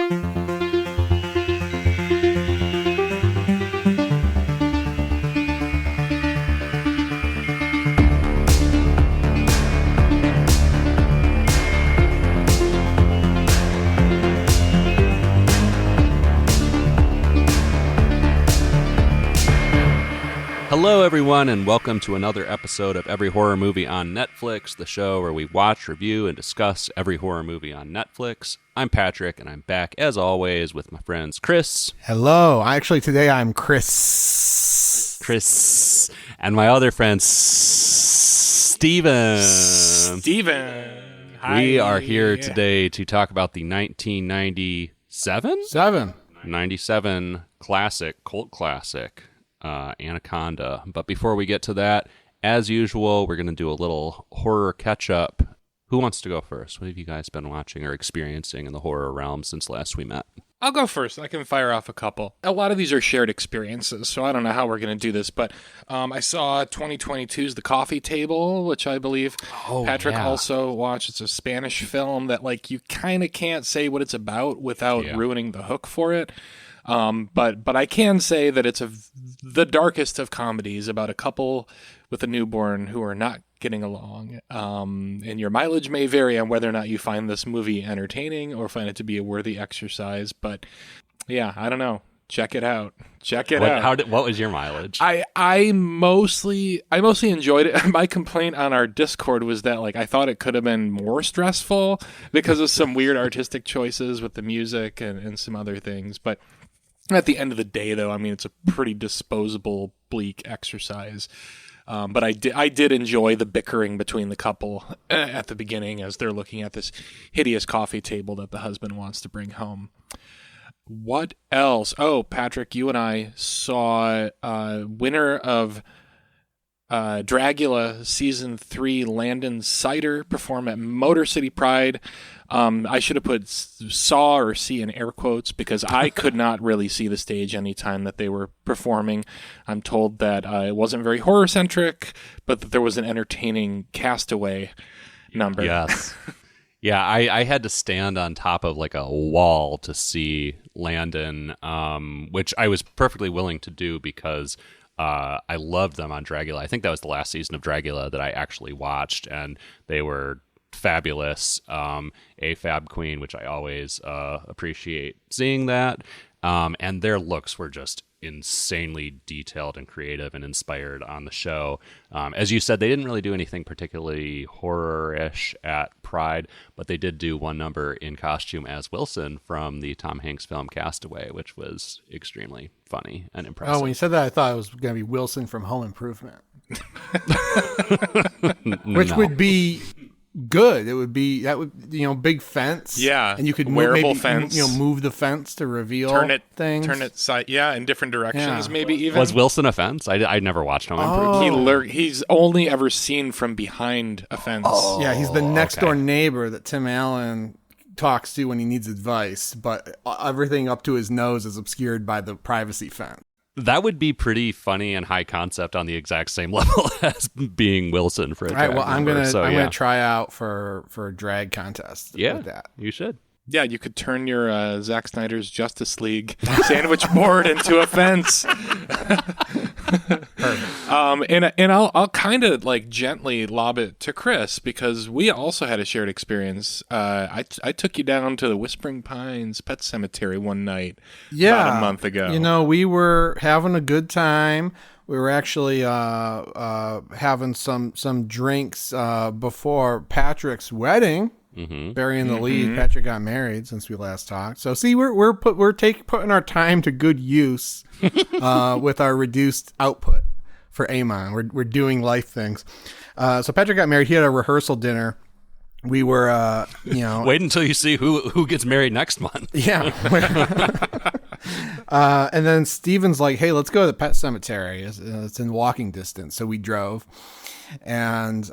Hello, everyone, and welcome to another episode of Every Horror Movie on Netflix, the show where we watch, review, and discuss every horror movie on Netflix. I'm Patrick, and I'm back, as always, with my friends Chris. Hello. Today I'm Chris. And my other friend, Steven. Hi. We are here today to talk about the 1997? 97 cult classic. Anaconda. But before we get to that, as usual, we're going to do a little horror catch-up. Who wants to go first? What have you guys been watching or experiencing in the horror realm since last we met? I'll go first. I can fire off a couple. A lot of these are shared experiences, so I don't know how we're going to do this, but I saw 2022's The Coffee Table, which I believe Patrick also watched. It's a Spanish film that you kind of can't say what it's about without ruining the hook for it. But I can say that it's the darkest of comedies about a couple with a newborn who are not getting along. And your mileage may vary on whether or not you find this movie entertaining or find it to be a worthy exercise. But yeah, I don't know. Check it out. What was your mileage? I mostly enjoyed it. My complaint on our Discord was that I thought it could have been more stressful because of some weird artistic choices with the music and some other things. But at the end of the day, though, I mean, it's a pretty disposable, bleak exercise. But I did enjoy the bickering between the couple at the beginning as they're looking at this hideous coffee table that the husband wants to bring home. What else? Oh, Patrick, you and I saw winner of Dragula Season 3, Landon Cider, perform at Motor City Pride. I should have put saw or see in air quotes because I could not really see the stage anytime that they were performing. I'm told that it wasn't very horror-centric, but that there was an entertaining Castaway number. Yes. Yeah, I had to stand on top of a wall to see Landon, which I was perfectly willing to do because I loved them on Dragula. I think that was the last season of Dragula that I actually watched, and they were fabulous. A Fab Queen, which I always appreciate seeing that. And their looks were just insanely detailed and creative and inspired on the show. As you said, they didn't really do anything particularly horror-ish at Pride, but they did do one number in costume as Wilson from the Tom Hanks film Castaway, which was extremely funny and impressive. Oh, when you said that, I thought it was going to be Wilson from Home Improvement. Which would be good. It would be big fence. Yeah, and you could wearable fence. Move the fence to reveal things. Turn it side. Yeah, in different directions. Yeah. Maybe even. Was Wilson a fence? I never watched Home Improvement. He's only ever seen from behind a fence. Oh, yeah, he's the next door neighbor that Tim Allen talks to when he needs advice, but everything up to his nose is obscured by the privacy fence. That would be pretty funny and high concept on the exact same level as being Wilson for a drag. All right, well, I'm gonna try out for a drag contest. Yeah, with that. You should. Yeah, you could turn your Zack Snyder's Justice League sandwich board into a fence. And I'll kind of gently lob it to Chris because we also had a shared experience. I took you down to the Whispering Pines Pet Cemetery one night about a month ago. We were having a good time. We were actually having some drinks before Patrick's wedding. Mm-hmm. Burying the lead. Patrick got married since we last talked. So see, we're putting our time to good use with our reduced output for Amon. We're doing life things. So Patrick got married. He had a rehearsal dinner. We were wait until you see who gets married next month. Yeah. And then Steven's like, "Hey, let's go to the pet cemetery. It's in walking distance." So we drove. And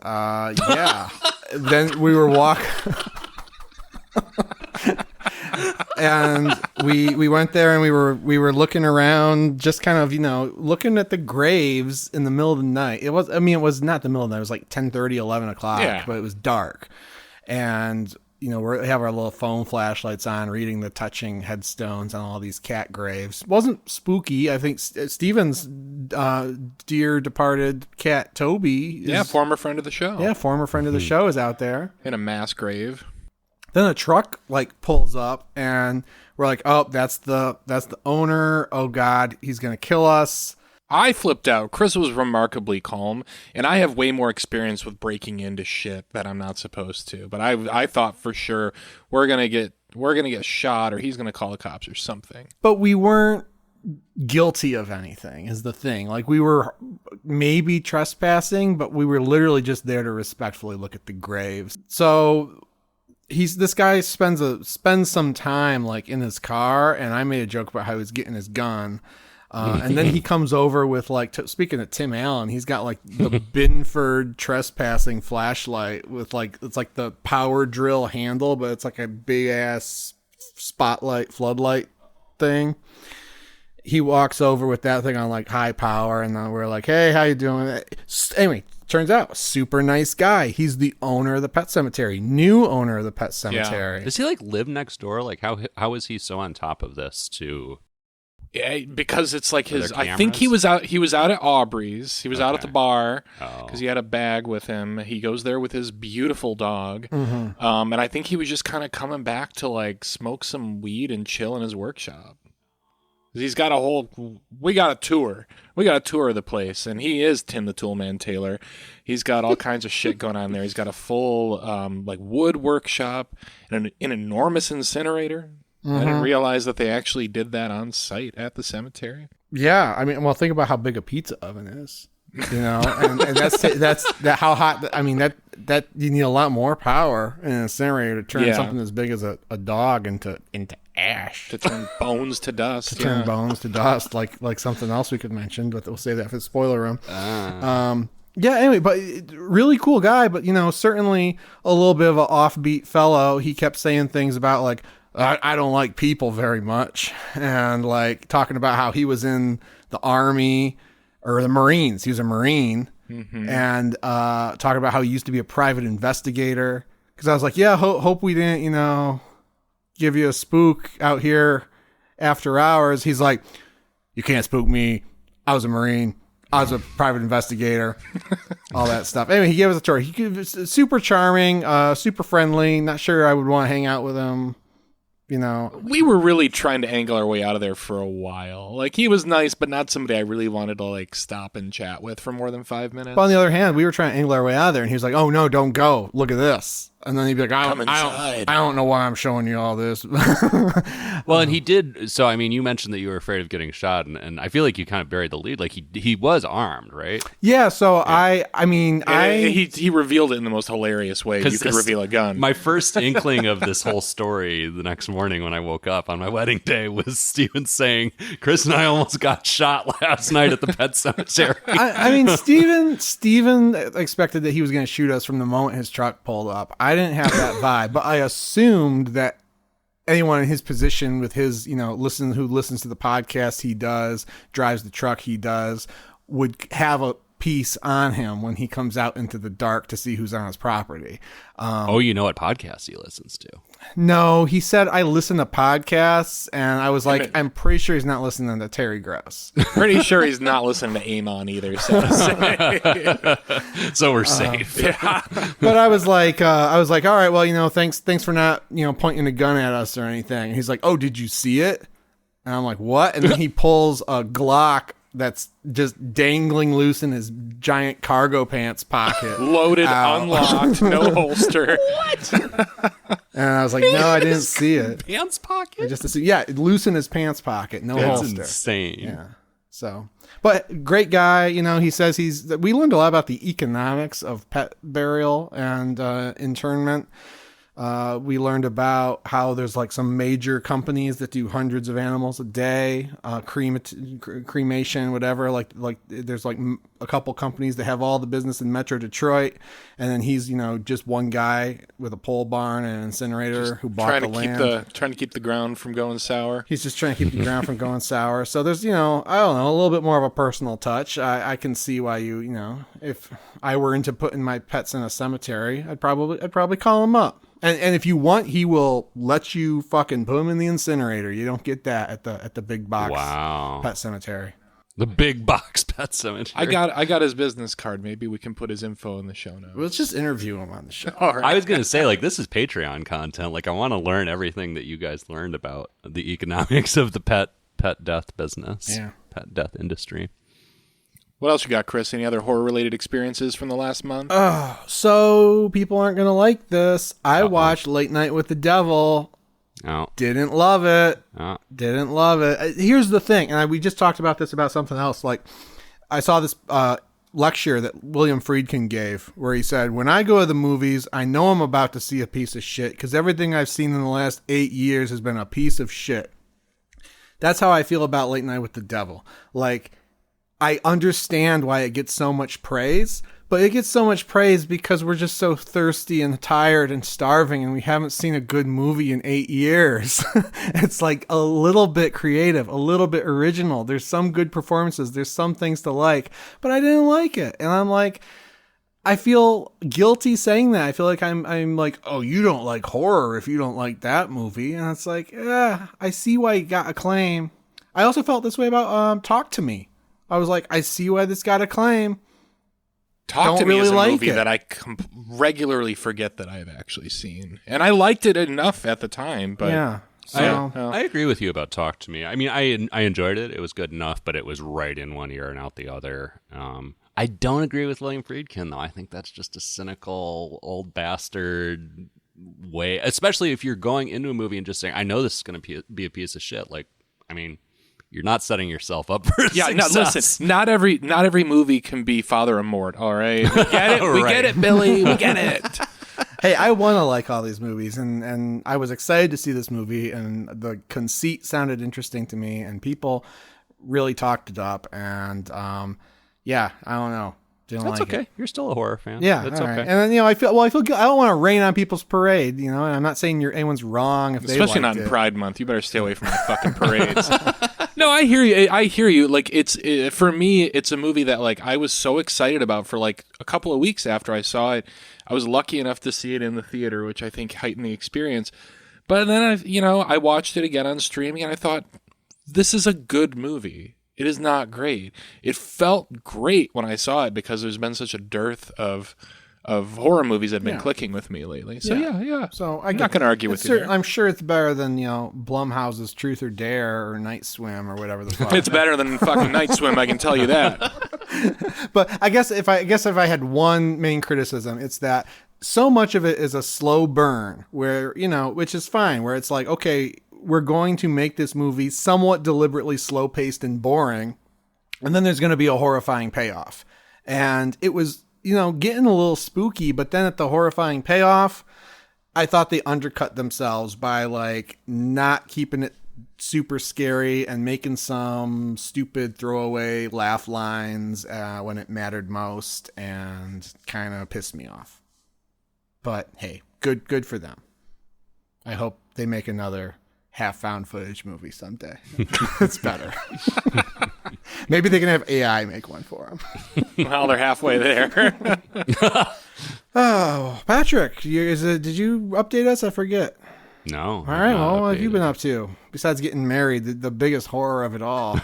then we were walking and we went there and we were looking around, just kind of looking at the graves in the middle of the night. It was not the middle of the night, it was 10:30, 11 o'clock, but it was dark. And we have our little phone flashlights on, reading the touching headstones on all these cat graves. Wasn't spooky. I think Steven's dear departed cat Toby. Former friend of the show. Yeah, former friend of the show is out there in a mass grave. Then a truck pulls up, and we're like, oh, that's the owner. Oh God, he's gonna kill us. I flipped out. Chris was remarkably calm, and I have way more experience with breaking into shit that I'm not supposed to. But I thought for sure we're gonna get shot, or he's gonna call the cops or something. But we weren't guilty of anything, is the thing. We were maybe trespassing, but we were literally just there to respectfully look at the graves. So this guy spends some time in his car, and I made a joke about how he's getting his gun. And then he comes over with speaking of Tim Allen, he's got the Binford trespassing flashlight with it's like the power drill handle, but it's like a big ass floodlight thing. He walks over with that thing on high power, and then we're like, hey, how you doing? Anyway, turns out super nice guy. He's the owner of the pet cemetery, new owner of the pet cemetery. Yeah. Does he live next door? How is he so on top of this too? Yeah, because it's his. I think he was out. He was out at Aubrey's. He was out at the bar because he had a bag with him. He goes there with his beautiful dog, and I think he was just kind of coming back to smoke some weed and chill in his workshop. He's got we got a tour. We got a tour of the place, and he is Tim the Toolman Taylor. He's got all kinds of shit going on there. He's got a full wood workshop and an enormous incinerator. I didn't realize that they actually did that on site at the cemetery. Yeah, I mean, well, think about how big a pizza oven is, and that's how hot. I mean, that you need a lot more power in an incinerator to turn something as big as a dog into ash, to turn bones to dust, turn bones to dust, like something else we could mention, but we'll save that for the spoiler room. Yeah, anyway, but really cool guy, but certainly a little bit of an offbeat fellow. He kept saying things about I don't like people very much, and talking about how he was in the Army or the Marines. He was a Marine, and talking about how he used to be a private investigator. Because I was like, yeah, hope we didn't, give you a spook out here after hours. He's like, you can't spook me. I was a Marine. I was a private investigator. All that stuff. Anyway, he gave us a tour. He was super charming, super friendly. Not sure I would want to hang out with him. We were really trying to angle our way out of there for a while. He was nice, but not somebody I really wanted to stop and chat with for more than 5 minutes. But on the other hand, we were trying to angle our way out of there, and he was like, "Oh no, don't go! Look at this!" And then he'd be like, I don't know why I'm showing you all this." Well, and he did. So, I mean, you mentioned that you were afraid of getting shot, and I feel like you kind of buried the lead. He was armed, right? Yeah. So yeah. He revealed it in the most hilarious way. You could reveal a gun. My first inkling of this whole story the next morning when I woke up on my wedding day was Steven saying, "Chris and I almost got shot last night at the pet cemetery." I mean, Steven expected that he was going to shoot us from the moment his truck pulled up. I didn't have that vibe, but I assumed that anyone in his position with his, who listens to the podcast he does, drives the truck he does, would have a piece on him when he comes out into the dark to see who's on his property. You know what podcast he listens to? No, he said, I listen to podcasts, and I was like, I'm pretty sure he's not listening to Terry Gross. Pretty sure he's not listening to Amon either. So we're safe. Yeah. But I was like, all right, well, thanks for not, pointing a gun at us or anything. And he's like, oh, did you see it? And I'm like, what? And then he pulls a Glock that's just dangling loose in his giant cargo pants pocket. Loaded, unlocked, no holster. What? And I was like, no, I didn't see it. Pants pocket? Loose in his pants pocket, no holster. That's insane. Yeah. So, but great guy, he says we learned a lot about the economics of pet burial and internment. We learned about how there's some major companies that do hundreds of animals a day, cremation, whatever. There's a couple companies that have all the business in Metro Detroit, and then he's just one guy with a pole barn and an incinerator who bought the land. Trying to keep the ground from going sour. He's just trying to keep the ground from going sour. So there's I don't know, a little bit more of a personal touch. I can see why if I were into putting my pets in a cemetery, I'd probably call him up And if you want, he will let you fucking put him in the incinerator. You don't get that at the big box pet cemetery. The big box pet cemetery. I got his business card. Maybe we can put his info in the show notes. Let's just interview him on the show. All right. I was going to say, like, this is Patreon content. Like, I want to learn everything that you guys learned about the economics of the pet death business. Yeah. Pet death industry. What else you got, Chris? Any other horror-related experiences from the last month? So people aren't going to like this. I watched Late Night with the Devil. Oh. Didn't love it. Oh. Didn't love it. Here's the thing, and we just talked about this about something else. Like, I saw this lecture that William Friedkin gave where he said, when I go to the movies, I know I'm about to see a piece of shit because everything I've seen in the last 8 years has been a piece of shit. That's how I feel about Late Night with the Devil. Like, I understand why it gets so much praise, but it gets so much praise because we're just so thirsty and tired and starving and we haven't seen a good movie in 8 years. It's like a little bit creative, a little bit original. There's some good performances. There's some things to like, but I didn't like it. And I'm like, I feel guilty saying that. I feel like I'm like, oh, you don't like horror if you don't like that movie. And it's like, yeah, I see why it got acclaim. I also felt this way about Talk to Me. I was like, I see why this got acclaim. Talk to Me is a movie that I regularly forget that I've actually seen. And I liked it enough at the time, but... Yeah. So, I agree with you about Talk to Me. I mean, I enjoyed it. It was good enough, but it was right in one ear and out the other. I don't agree with William Friedkin, though. I think that's just a cynical old bastard way, especially if you're going into a movie and just saying, I know this is going to be a piece of shit. Like, I mean... You're not setting yourself up for success. No, listen. Not every movie can be Father of Mort. All right, we get it. We get it, Billy. We get it. Hey, I want to like all these movies, and I was excited to see this movie, and the conceit sounded interesting to me, and people really talked it up, and yeah, I don't know. Didn't That's like okay. it. You're still a horror fan. Yeah, that's all okay. Right. And then I feel good. I don't want to rain on people's parade, and I'm not saying anyone's wrong if especially they liked not in it. Pride Month. You better stay away from my fucking parades. No, I hear you. Like for me, it's a movie that like I was so excited about for like a couple of weeks after I saw it. I was lucky enough to see it in the theater, which I think heightened the experience. But then I watched it again on streaming, and I thought, this is a good movie. It is not great. It felt great when I saw it because there's been such a dearth of horror movies that have been clicking with me lately. So yeah. So I'm not going to argue with you there. I'm sure it's better than Blumhouse's Truth or Dare or Night Swim or whatever the fuck. It's better than fucking Night Swim, I can tell you that. But I guess if I had one main criticism, it's that so much of it is a slow burn where which is fine. Where it's like, okay, we're going to make this movie somewhat deliberately slow paced and boring, and then there's going to be a horrifying payoff. And it was getting a little spooky, but then at the horrifying payoff, I thought they undercut themselves by like not keeping it super scary and making some stupid throwaway laugh lines when it mattered most, and kind of pissed me off. But hey, good for them. I hope they make another half found footage movie someday. It's better. Maybe they can have AI make one for them. Well, they're halfway there. Oh, Patrick, did you update us? I forget. No. All right. Well, what have you been up to besides getting married? The biggest horror of it all.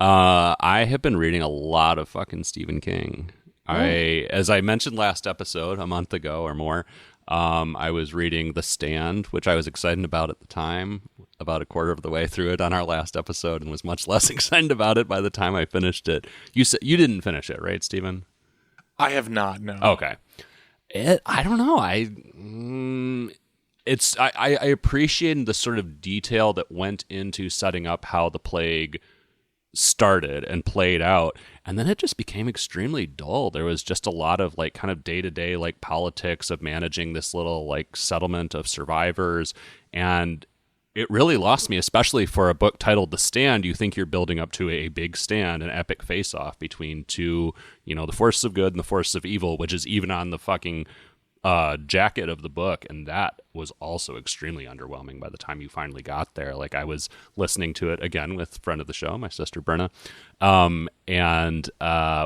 I have been reading a lot of fucking Stephen King. As I mentioned last episode, a month ago or more, I was reading The Stand, which I was excited about at the time, about a quarter of the way through it on our last episode, and was much less excited about it by the time I finished it. You said you didn't finish it, right, Stephen? I have not, no. Okay. I don't know. I appreciated the sort of detail that went into setting up how the plague started and played out, and then it just became extremely dull. There was just a lot of like kind of day-to-day like politics of managing this little like settlement of survivors, and it really lost me, especially for a book titled The Stand. You think you're building up to a big stand, an epic face-off between two, the forces of good and the forces of evil, which is even on the fucking jacket of the book, and that was also extremely underwhelming by the time you finally got there. Like, I was listening to it again with friend of the show, my sister Brenna, and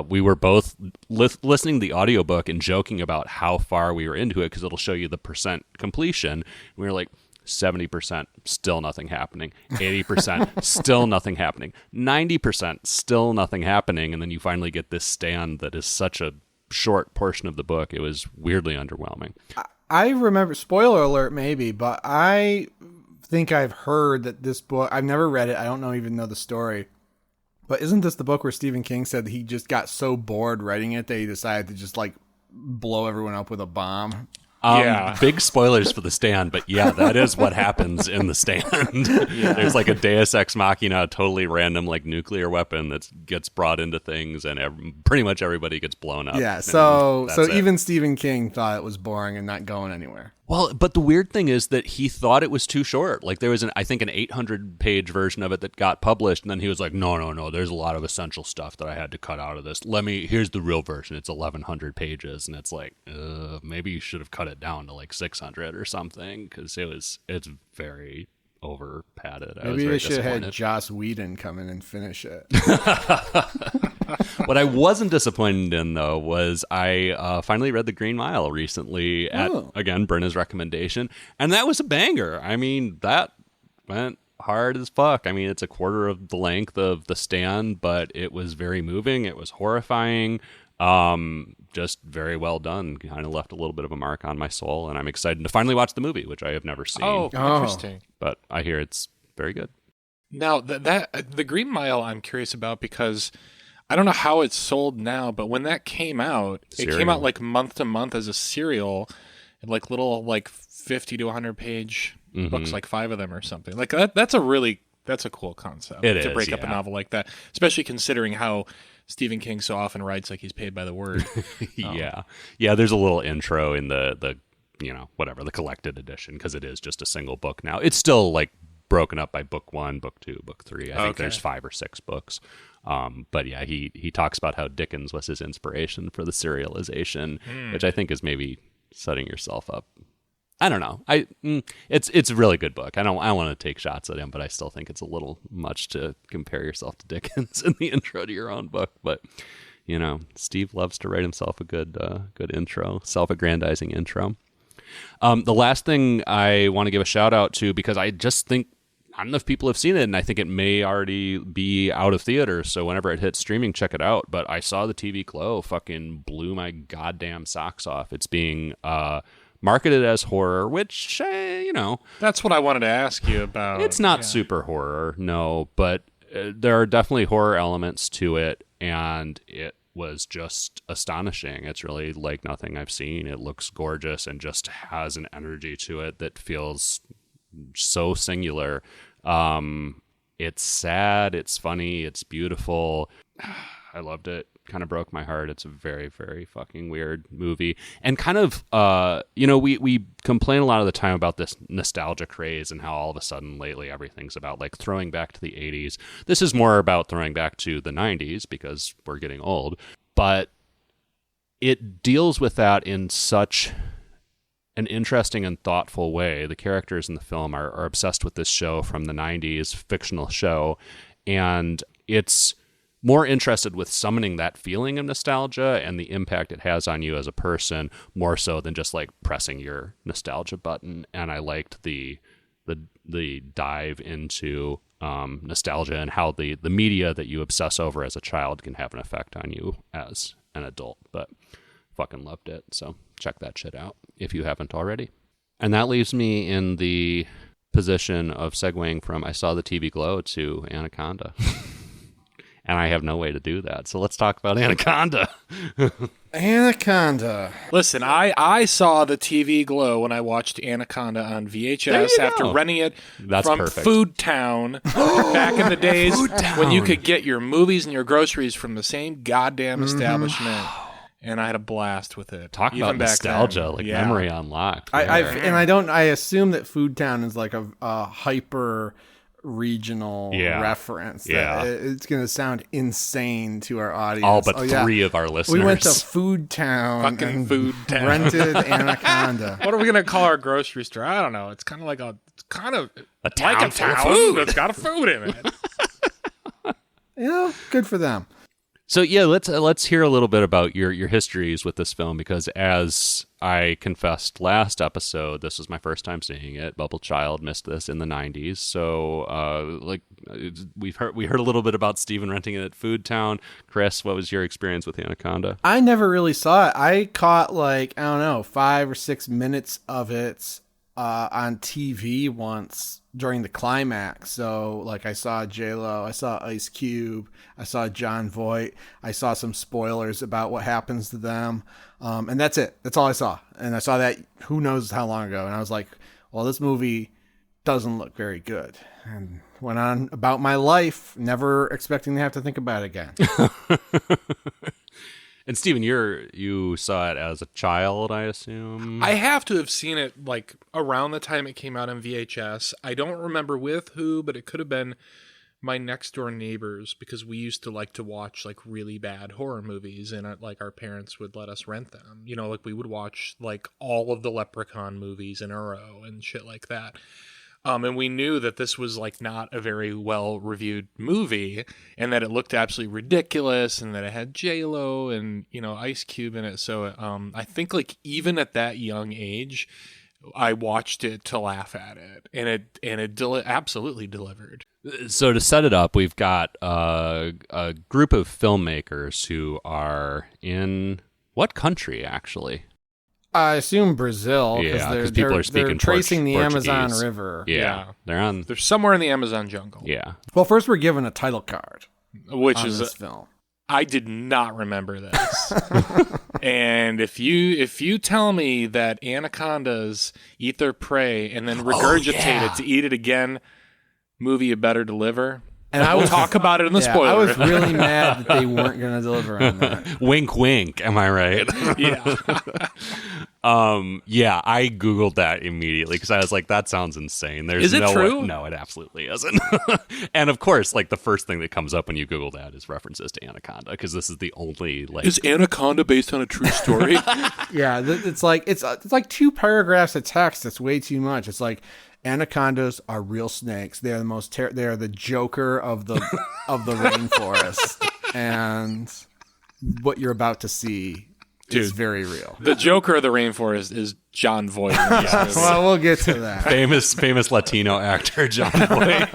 we were both listening to the audiobook and joking about how far we were into it, because it'll show you the percent completion. And we were like, 70%, still nothing happening. 80%, still nothing happening. 90%, still nothing happening. And then you finally get this stand that is such a short portion of the book. It was weirdly underwhelming. I remember, spoiler alert maybe, but I think I've heard that this book, I've never read it, I don't even know the story, but isn't this the book where Stephen King said that he just got so bored writing it that he decided to just like blow everyone up with a bomb? Big spoilers for The Stand, but yeah, that is what happens in The Stand. There's like a Deus Ex Machina, totally random like nuclear weapon that gets brought into things, and pretty much everybody gets blown up. Yeah, so even Stephen King thought it was boring and not going anywhere. Well, but the weird thing is that he thought it was too short. Like, there was I think an 800-page version of it that got published, and then he was like, no, there's a lot of essential stuff that I had to cut out of this. Here's the real version. It's 1,100 pages, and it's like, maybe you should have cut it down to like 600 or something, because it's very over padded. Maybe they should have had Joss Whedon come in and finish it. What I wasn't disappointed in, though, was I finally read The Green Mile recently at, again, Brenna's recommendation, and that was a banger. I mean, that went hard as fuck. I mean, it's a quarter of the length of The Stand, but it was very moving. It was horrifying. Just very well done. Kind of left a little bit of a mark on my soul, and I'm excited to finally watch the movie, which I have never seen. Oh, interesting. But I hear it's very good. Now, The Green Mile I'm curious about, because I don't know how it's sold now, but when that came out, it came out like month to month as a serial, and like little like 50 to 100 page books, like 5 of them or something. Like that's a cool concept to break up a novel like that, especially considering how Stephen King so often writes like he's paid by the word. Yeah. There's a little intro in the the collected edition, because it is just a single book now. It's still like broken up by book 1, book 2, book 3. I think there's 5 or 6 books. But yeah, he talks about how Dickens was his inspiration for the serialization, which I think is maybe setting yourself up. I don't know. It's a really good book. I want to take shots at him, but I still think it's a little much to compare yourself to Dickens in the intro to your own book. But Steve loves to write himself a good intro, self-aggrandizing intro. The last thing I want to give a shout out to, because I just think not enough people have seen it, and I think it may already be out of theaters, so whenever it hits streaming, check it out. But I saw the TV Glow fucking blew my goddamn socks off. It's being marketed as horror, which, That's what I wanted to ask you about. It's not super horror, no, but there are definitely horror elements to it, and it was just astonishing. It's really like nothing I've seen. It looks gorgeous and just has an energy to it that feels so singular. It's sad, it's funny, it's beautiful. I loved it. Kind of broke my heart. It's a very, very fucking weird movie. And kind of, we complain a lot of the time about this nostalgia craze and how all of a sudden lately everything's about like throwing back to the 80s. This is more about throwing back to the 90s because we're getting old. But it deals with that in such an interesting and thoughtful way. The characters in the film are obsessed with this show from the 90s, fictional show, and it's more interested with summoning that feeling of nostalgia and the impact it has on you as a person, more so than just like pressing your nostalgia button. And I liked the dive into nostalgia and how the media that you obsess over as a child can have an effect on you as an adult. But fucking loved it. So check that shit out if you haven't already. And that leaves me in the position of segueing from I saw the TV Glow to Anaconda. And I have no way to do that. So let's talk about Anaconda. Anaconda. Listen, I saw the TV Glow when I watched Anaconda on VHS after renting it from perfect. Food Town back in the days when you could get your movies and your groceries from the same goddamn establishment. And I had a blast with it. Talk about nostalgia, memory unlocked. I assume that Food Town is like a hyper regional reference. Yeah. It's going to sound insane to our audience. All but three of our listeners. We went to Food Town. Fucking Food Town. Rented Anaconda. What are we going to call our grocery store? I don't know. It's kind of like a town like a full of town food. that's got a food in it. Good for them. So yeah, let's hear a little bit about your histories with this film, because as I confessed last episode, this was my first time seeing it. Bubble Child missed this in the 90s. So we heard a little bit about Steven renting it at Food Town. Chris, what was your experience with Anaconda? I never really saw it. I caught 5 or 6 minutes of it on TV once during the climax. So I saw J-Lo, I saw Ice Cube, I saw John Voight, I saw some spoilers about what happens to them, and that's it. That's all I saw. And I saw that who knows how long ago, and I was like, well, this movie doesn't look very good, and went on about my life, never expecting to have to think about it again. And Steven, you saw it as a child, I assume? I have to have seen it around the time it came out on VHS. I don't remember with who, but it could have been my next door neighbors, because we used to like to watch really bad horror movies, and our parents would let us rent them. We would watch all of the Leprechaun movies in a row and shit like that. And we knew that this was not a very well reviewed movie, and that it looked absolutely ridiculous, and that it had J-Lo and Ice Cube in it. So I think even at that young age, I watched it to laugh at it, and it absolutely delivered. So to set it up, we've got a group of filmmakers who are in what country actually? I assume Brazil, because people are speaking they're tracing the Portuguese. Amazon River. Yeah. They're somewhere in the Amazon jungle. Yeah. Well, first we're given a title card, which on is this film. I did not remember this. And if you tell me that anacondas eat their prey and then regurgitate it to eat it again, movie you better deliver. And I will talk about it in the spoiler. I was really mad that they weren't going to deliver on that. Wink, wink. Am I right? Yeah. Yeah, I Googled that immediately because I was like, that sounds insane. Is it true? No, it absolutely isn't. And of course, the first thing that comes up when you Google that is references to Anaconda, because this is the only Is Anaconda based on a true story? Yeah, it's like 2 paragraphs of text. That's way too much. It's like, anacondas are real snakes. They are the most they are the Joker of the rainforest, and what you're about to see is very real. The Joker of the rainforest is John Voight. Yes. Well, we'll get to that. famous Latino actor John Voight.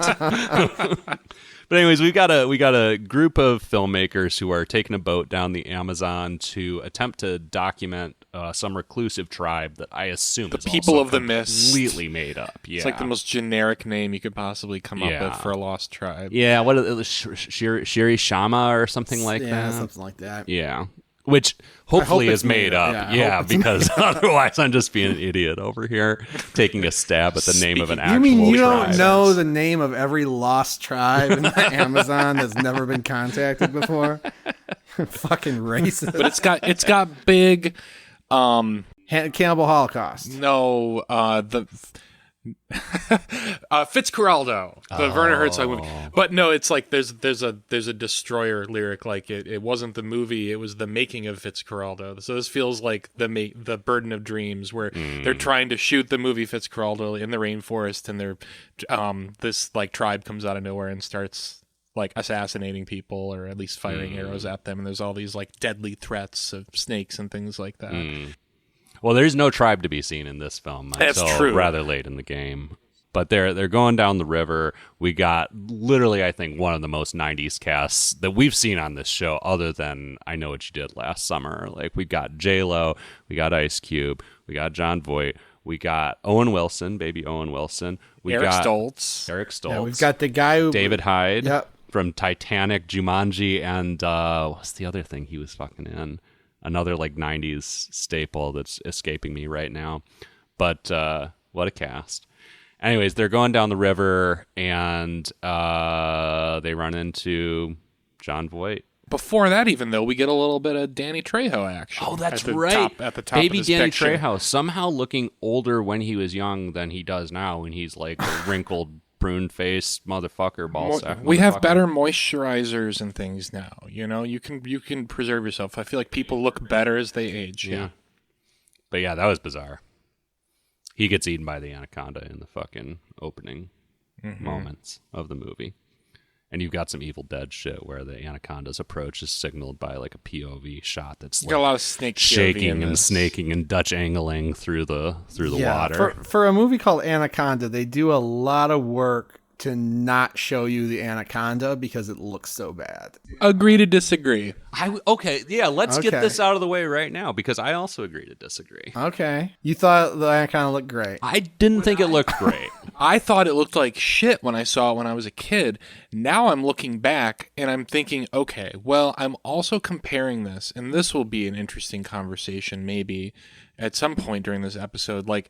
But anyways, we got a group of filmmakers who are taking a boat down the Amazon to attempt to document some reclusive tribe that I assume the is people also of the mist, completely made up. Yeah, it's the most generic name you could possibly come up with for a lost tribe. Yeah, what is it, Shiri Shama or something like that? Yeah, something like that. Yeah. Which hopefully is made up. Yeah, because otherwise I'm just being an idiot over here taking a stab at the name of an actual tribe. You mean you don't know the name of every lost tribe in the Amazon that's never been contacted before? Fucking racist. But it's got big Cannibal Holocaust. No, the Fitzcarraldo, the Werner Herzog movie. But no, it's there's a Destroyer lyric. It wasn't the movie, it was the making of Fitzcarraldo. So this feels like the Burden of Dreams, where they're trying to shoot the movie Fitzcarraldo in the rainforest, and they're this tribe comes out of nowhere and starts assassinating people, or at least firing arrows at them, and there's all these deadly threats of snakes and things like that. Well, there's no tribe to be seen in this film. That's until true. Rather late in the game. But they're going down the river. We got literally, I think, one of the most 90s casts that we've seen on this show, other than I Know What You Did Last Summer. We got J-Lo, we got Ice Cube, we got John Voight, we got Owen Wilson, baby Owen Wilson. Eric Stoltz. Yeah, we've got the guy who... David Hyde. Yep. From Titanic, Jumanji, and what's the other thing he was fucking in? Another 90s staple that's escaping me right now. But what a cast. Anyways, they're going down the river, and they run into John Voight. Before that, even though, we get a little bit of Danny Trejo action. Oh, that's at the right. At the top Baby of this Danny picture. Trejo, somehow looking older when he was young than he does now when he's a wrinkled prune face motherfucker, ball sack. We have motherfucker. better moisturizers and things now. You know, you can preserve yourself. I feel like people look better as they age. Yeah. But yeah, that was bizarre. He gets eaten by the anaconda in the fucking opening moments of the movie. And you've got some Evil Dead shit where the anaconda's approach is signaled by like a POV shot that's Got a lot of snake shaking and snaking and Dutch angling through the water. For a movie called Anaconda, they do a lot of work to not show you the anaconda because it looks so bad. Agree to disagree. Let's get this out of the way right now because I also agree to disagree. Okay. You thought the anaconda looked great. I didn't think it looked great. I thought it looked like shit when I saw it when I was a kid. Now I'm looking back and I'm thinking, okay, well, I'm also comparing this, and this will be an interesting conversation maybe at some point during this episode. Like,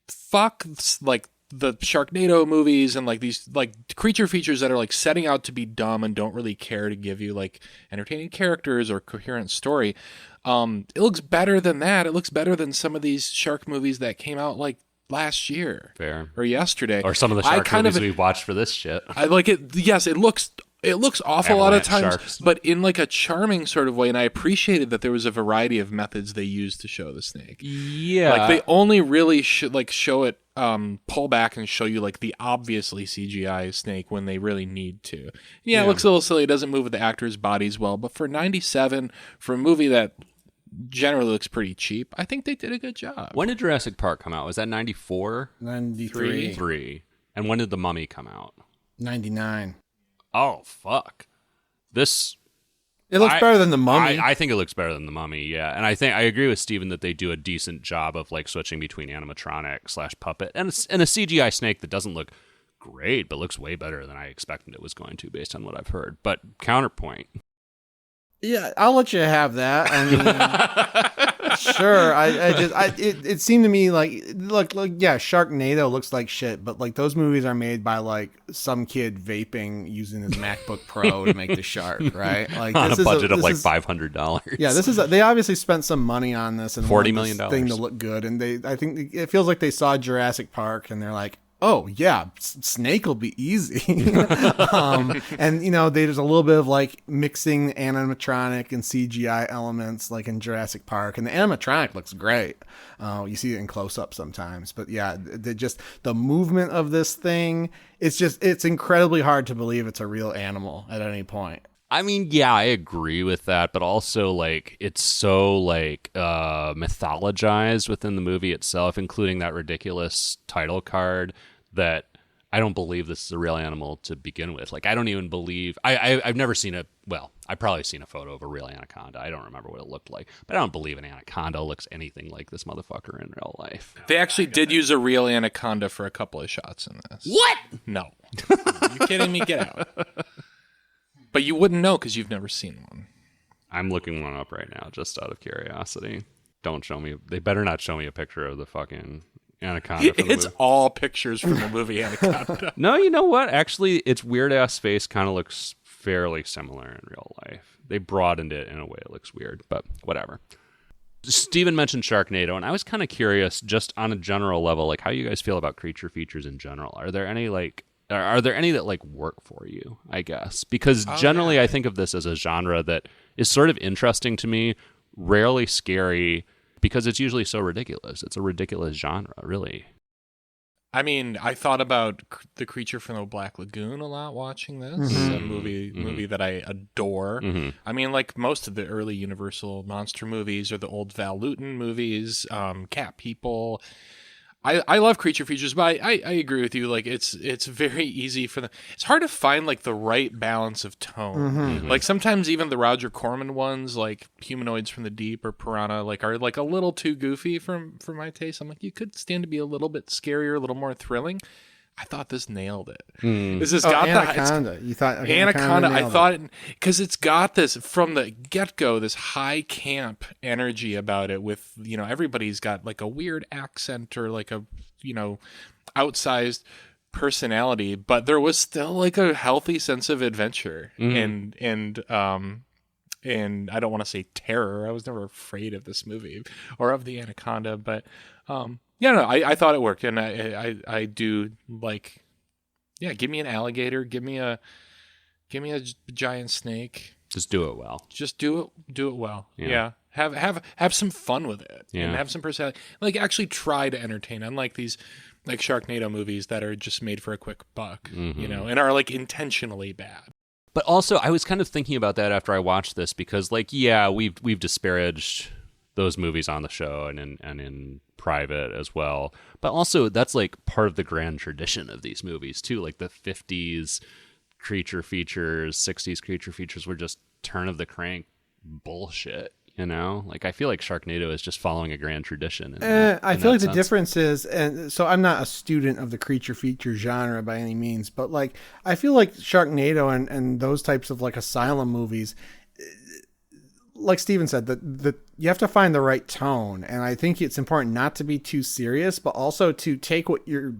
fuck, like, the Sharknado movies and like these like creature features that are like setting out to be dumb and don't really care to give you like entertaining characters or coherent story. It looks better than that. It looks better than some of these shark movies that came out like last year or yesterday, or some of the shark movies we watched for this shit. I like it. Yes, it looks awful a lot of times, sharks. but in like a charming sort of way. And I appreciated that there was a variety of methods they used to show the snake. Yeah, like they only really show it, pull back and show you like the obviously CGI snake when they really need to. Yeah, it looks a little silly. It doesn't move with the actors' bodies well, but for 97, for a movie that generally looks pretty cheap, I think they did a good job. When did Jurassic Park come out? Was that 94? 93. 3. And when did The Mummy come out? 99. Oh, fuck. It looks better than The Mummy. I think it looks better than The Mummy, yeah. And I agree with Steven that they do a decent job of like switching between animatronic / puppet and a CGI snake that doesn't look great, but looks way better than I expected it was going to based on what I've heard. But counterpoint. Yeah, I'll let you have that. I mean, sure. It seemed to me like, look, yeah, Sharknado looks like shit, but like those movies are made by like some kid vaping using his MacBook Pro to make the shark, right? Like on a budget of like $500. Yeah, they obviously spent some money on this and $40 million thing to look good, and I think it feels like they saw Jurassic Park and they're like, oh yeah, snake will be easy. And you know, there's a little bit of like mixing animatronic and CGI elements like in Jurassic Park, and the animatronic looks great. You see it in close up sometimes, but yeah, the movement of this thing, it's incredibly hard to believe it's a real animal at any point. I mean, yeah, I agree with that, but also like it's so like mythologized within the movie itself, including that ridiculous title card that I don't believe this is a real animal to begin with. Like I don't even believe I've never seen I've probably seen a photo of a real anaconda. I don't remember what it looked like, but I don't believe an anaconda looks anything like this motherfucker in real life. They actually did use a real anaconda for a couple of shots in this. What? No. You kidding me? Get out. But you wouldn't know because you've never seen one. I'm looking one up right now just out of curiosity. Don't show me. They better not show me a picture of the fucking anaconda. It's all pictures from the movie Anaconda. No, you know what? Actually, its weird-ass face kind of looks fairly similar in real life. They broadened it in a way it looks weird, but whatever. Steven mentioned Sharknado, and I was kind of curious, just on a general level, like how you guys feel about creature features in general. Are there any that like work for you, I guess? Because generally I think of this as a genre that is sort of interesting to me, rarely scary, because it's usually so ridiculous. It's a ridiculous genre, really. I mean, I thought about the creature from the Black Lagoon a lot watching this. A movie that I adore. I mean, like most of the early Universal monster movies or the old Val Lewton movies, Cat People. I love creature features, but I agree with you. Like it's very easy for them. It's hard to find like the right balance of tone. Like sometimes even the Roger Corman ones, like Humanoids from the Deep or Piranha, like are like a little too goofy for my taste. I'm like, you could stand to be a little bit scarier, a little more thrilling. I thought this nailed it. This has got Anaconda. You thought Anaconda? I thought it because it's got this from the get-go, this high camp energy about it. With everybody's got like a weird accent or like a outsized personality, but there was still like a healthy sense of adventure and I don't want to say terror. I was never afraid of this movie or of the Anaconda, but. I thought it worked, and I do like Yeah, give me an alligator. Give me a giant snake. Just do it well. Just do it well. Yeah. Have some fun with it and have some personality. Like actually try to entertain. Unlike these like Sharknado movies that are just made for a quick buck, and are like intentionally bad. But also, I was kind of thinking about that after I watched this because, like, yeah, we've disparaged those movies on the show and in private as well. But also, that's like part of the grand tradition of these movies too. Like the 50s creature features, 60s creature features were just turn of the crank bullshit. Like I feel like Sharknado is just following a grand tradition. I feel like the difference is, and so I'm not a student of the creature feature genre by any means, but like I feel like Sharknado and those types of like asylum movies, like Steven said, that you have to find the right tone, and I think it's important not to be too serious, but also to take what you're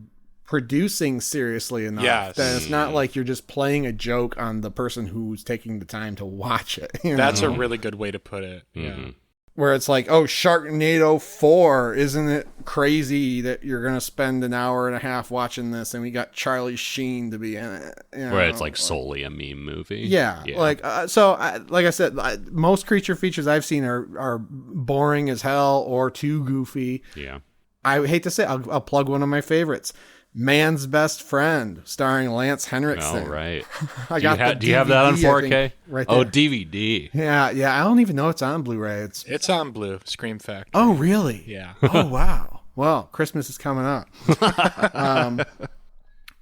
producing seriously enough that it's not like you're just playing a joke on the person who's taking the time to watch it. That's a really good way to put it. Yeah. Where it's like, oh, Sharknado 4, isn't it crazy that you're going to spend an hour and a half watching this and we got Charlie Sheen to be in it? Where it's like solely a meme movie. Yeah. Like, like I said, most creature features I've seen are boring as hell or too goofy. Yeah. I hate to say, I'll plug one of my favorites. Man's Best Friend, starring Lance Henriksen. Oh, right. Do you have that on 4K? Right there. Oh, DVD. Yeah. I don't even know it's on Blu-ray. It's on Blue, Scream Factory. Oh, really? Yeah. Oh, wow. Well, Christmas is coming up.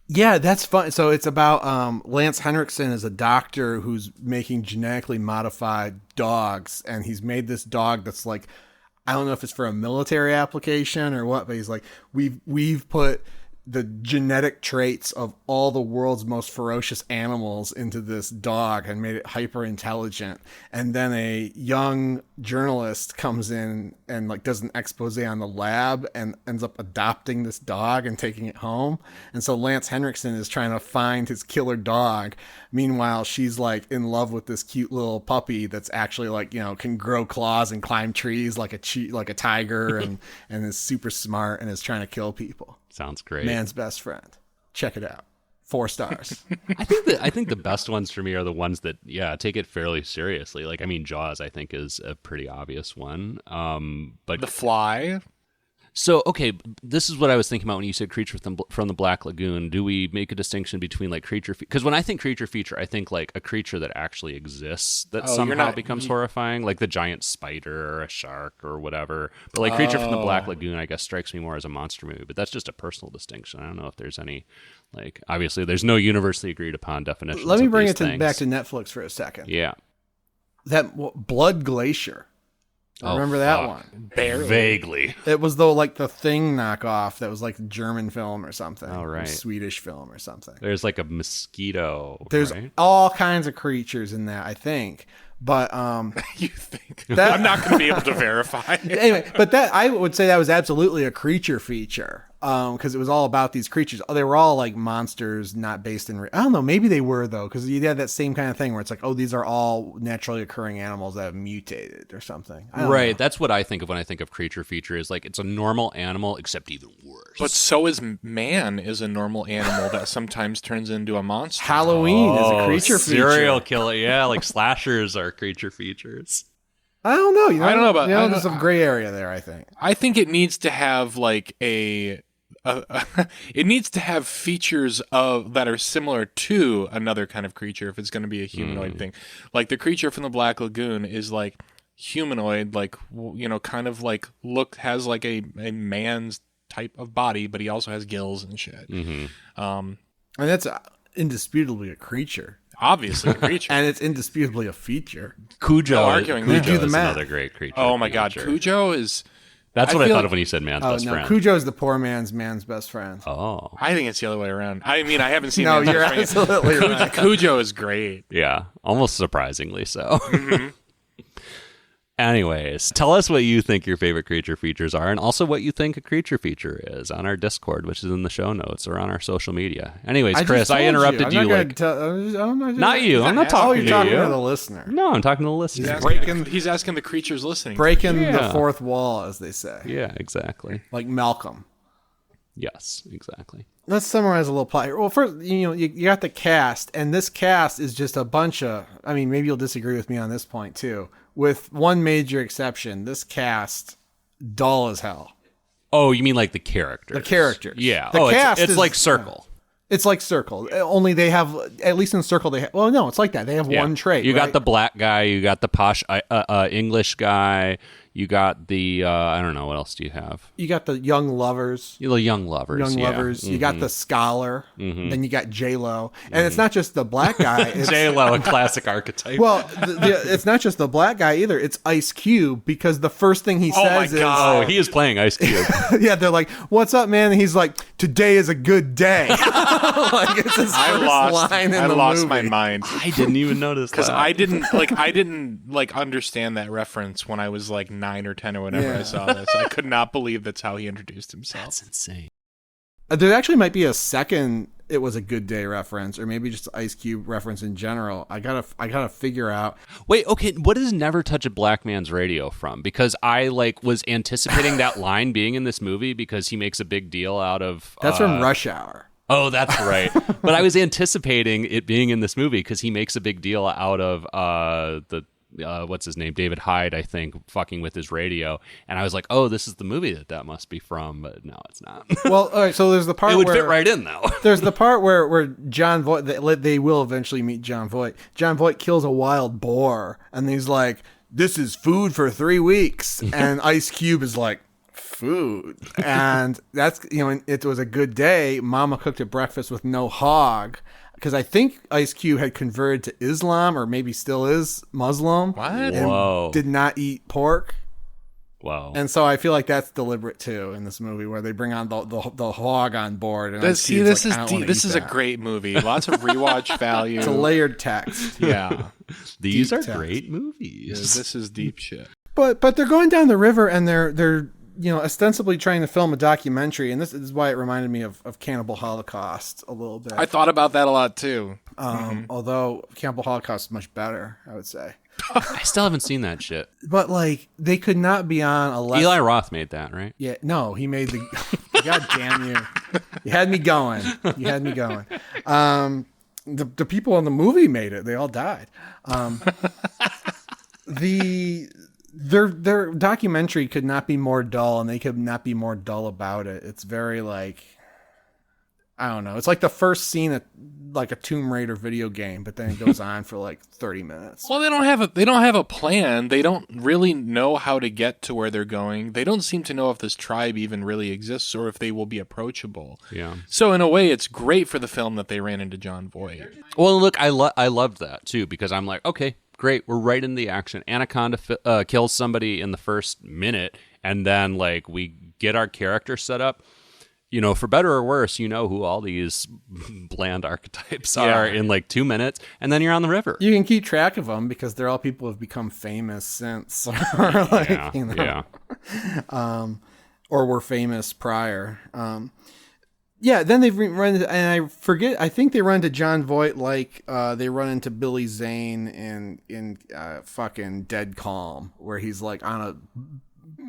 Yeah, that's fun. So it's about Lance Henriksen is a doctor who's making genetically modified dogs, and he's made this dog that's like, I don't know if it's for a military application or what, but he's like, we've put the genetic traits of all the world's most ferocious animals into this dog and made it hyper intelligent. And then a young journalist comes in and like does an expose on the lab and ends up adopting this dog and taking it home. And so Lance Henriksen is trying to find his killer dog. Meanwhile, she's like in love with this cute little puppy that's actually like, can grow claws and climb trees like a tiger and is super smart and is trying to kill people. Sounds great. Man's Best Friend. Check it out. 4 stars. I think the best ones for me are the ones that take it fairly seriously. Like, I mean, Jaws I think is a pretty obvious one. But The Fly. So, okay, this is what I was thinking about when you said Creature from the Black Lagoon. Do we make a distinction between like creature? Because when I think creature feature, I think like a creature that actually exists that somehow becomes horrifying, like the giant spider or a shark or whatever. But like Creature from the Black Lagoon, I guess strikes me more as a monster movie. But that's just a personal distinction. I don't know if there's any like obviously there's no universally agreed upon definition. Let me bring it back to Netflix for a second. Yeah, that Blood Glacier. Remember that one? Barely. Vaguely. It was the Thing knockoff that was like a German film or something. Oh, right. Swedish film or something. There's like a mosquito. There's all kinds of creatures in that, I think. But you think I'm not going to be able to verify. Anyway, but that I would say that was absolutely a creature feature because it was all about these creatures. They were all like monsters, not based in. I don't know. Maybe they were though, because you had that same kind of thing where it's like, oh, these are all naturally occurring animals that have mutated or something. Right. Know. That's what I think of when I think of creature feature. Is like it's a normal animal except even worse. But so is man is a normal animal that sometimes turns into a monster. Halloween is a creature feature. Serial killer. Yeah, like slashers are creature features. I don't know. I don't know about. There's some gray area there. I think it needs to have like it needs to have features that are similar to another kind of creature if it's going to be a humanoid thing. Like the creature from the Black Lagoon is like humanoid, like kind of like has like a man's type of body, but he also has gills and shit. Mm-hmm. And that's indisputably a creature. Obviously a creature. And it's indisputably a feature. Cujo is the another great creature. Oh my god, Cujo is... That's what I thought of when you said man's best friend. Cujo is the poor man's best friend. Oh. I think it's the other way around. I mean, I haven't seen No, you're absolutely right. Cujo is great. Yeah, almost surprisingly so. Mm-hmm. Anyways, tell us what you think your favorite creature features are, and also what you think a creature feature is on our Discord, which is in the show notes, or on our social media. Anyways, Chris, I interrupted you. Not you. I'm not talking to you. You're talking to the listener. No, I'm talking to the listener. He's asking the creatures listening. Breaking the fourth wall, as they say. Yeah, exactly. Like Malcolm. Yes, exactly. Let's summarize a little plot here. Well, first, you got the cast, and this cast is just a bunch of, I mean, maybe you'll disagree with me on this point too. With one major exception, this cast, dull as hell. Oh, you mean like the characters? The characters. Yeah. The cast it's is like Circle. It's like Circle. Only they have, at least in Circle, they have, well, no, it's like that. They have one trait. You right? got the black guy, you got the posh English guy, you got the, I don't know, what else do you have? You got the young lovers. The young lovers. You got the scholar. Then you got J-Lo. And it's not just the black guy. It's, J-Lo, a classic archetype. well, it's not just the black guy either. It's Ice Cube, because the first thing he says is... Oh, he is playing Ice Cube. yeah, they're like, what's up, man? And he's like, today is a good day. Like, it's his first line in the movie. My mind. I didn't even notice that. Because I didn't understand that reference when I was like 9 or 10 or whenever I saw this. I could not believe that's how he introduced himself. That's insane. There actually might be a second "It Was a Good Day" reference, or maybe just Ice Cube reference in general. I gotta figure out. Wait, okay, what is "Never Touch a Black Man's Radio" from? Because I was anticipating that line being in this movie because he makes a big deal out of. That's from Rush Hour. Oh, that's right. But I was anticipating it being in this movie because he makes a big deal out of what's his name? David Hyde, I think, fucking with his radio. And I was like, oh, this is the movie that must be from, but no, it's not. Well, all right, so there's the part it would where... fit right in, though. There's the part where John Voight, they will eventually meet John Voight. John Voight kills a wild boar, and he's like, this is food for 3 weeks. And Ice Cube is like, food. And that's, it was a good day. Mama cooked a breakfast with no hog. Because I think Ice Cube had converted to Islam, or maybe still is Muslim. What? And Whoa. did not eat pork. Whoa. And so I feel like that's deliberate too in this movie, where they bring on the hog on board. And this is a great movie. Lots of rewatch value. It's a layered text. Yeah. These deep are text. great movies. This is deep shit. But they're going down the river, and they're ostensibly trying to film a documentary, and this is why it reminded me of Cannibal Holocaust a little bit. I thought about that a lot too. Although Cannibal Holocaust is much better, I would say. I still haven't seen that shit. But like, they could not be on a less... Eli Roth made that, right? Yeah, no, he made the... God damn you. You had me going. The people in the movie made it. They all died. Their documentary could not be more dull, and they could not be more dull about it. It's very like, I don't know. It's like the first scene of like a Tomb Raider video game, but then it goes on for like 30 minutes. Well, they don't have a plan. They don't really know how to get to where they're going. They don't seem to know if this tribe even really exists or if they will be approachable. Yeah. So in a way, it's great for the film that they ran into John Voight. Well, look, I loved that too, because I'm like, okay, great, we're right in the action. Anaconda kills somebody in the first minute, and then like we get our character set up. For better or worse, who all these bland archetypes are in like 2 minutes, and then you're on the river. You can keep track of them because they're all people who've become famous since, or were famous prior. Then they've run into, and I think they run into John Voight like they run into Billy Zane in fucking Dead Calm, where he's like on a...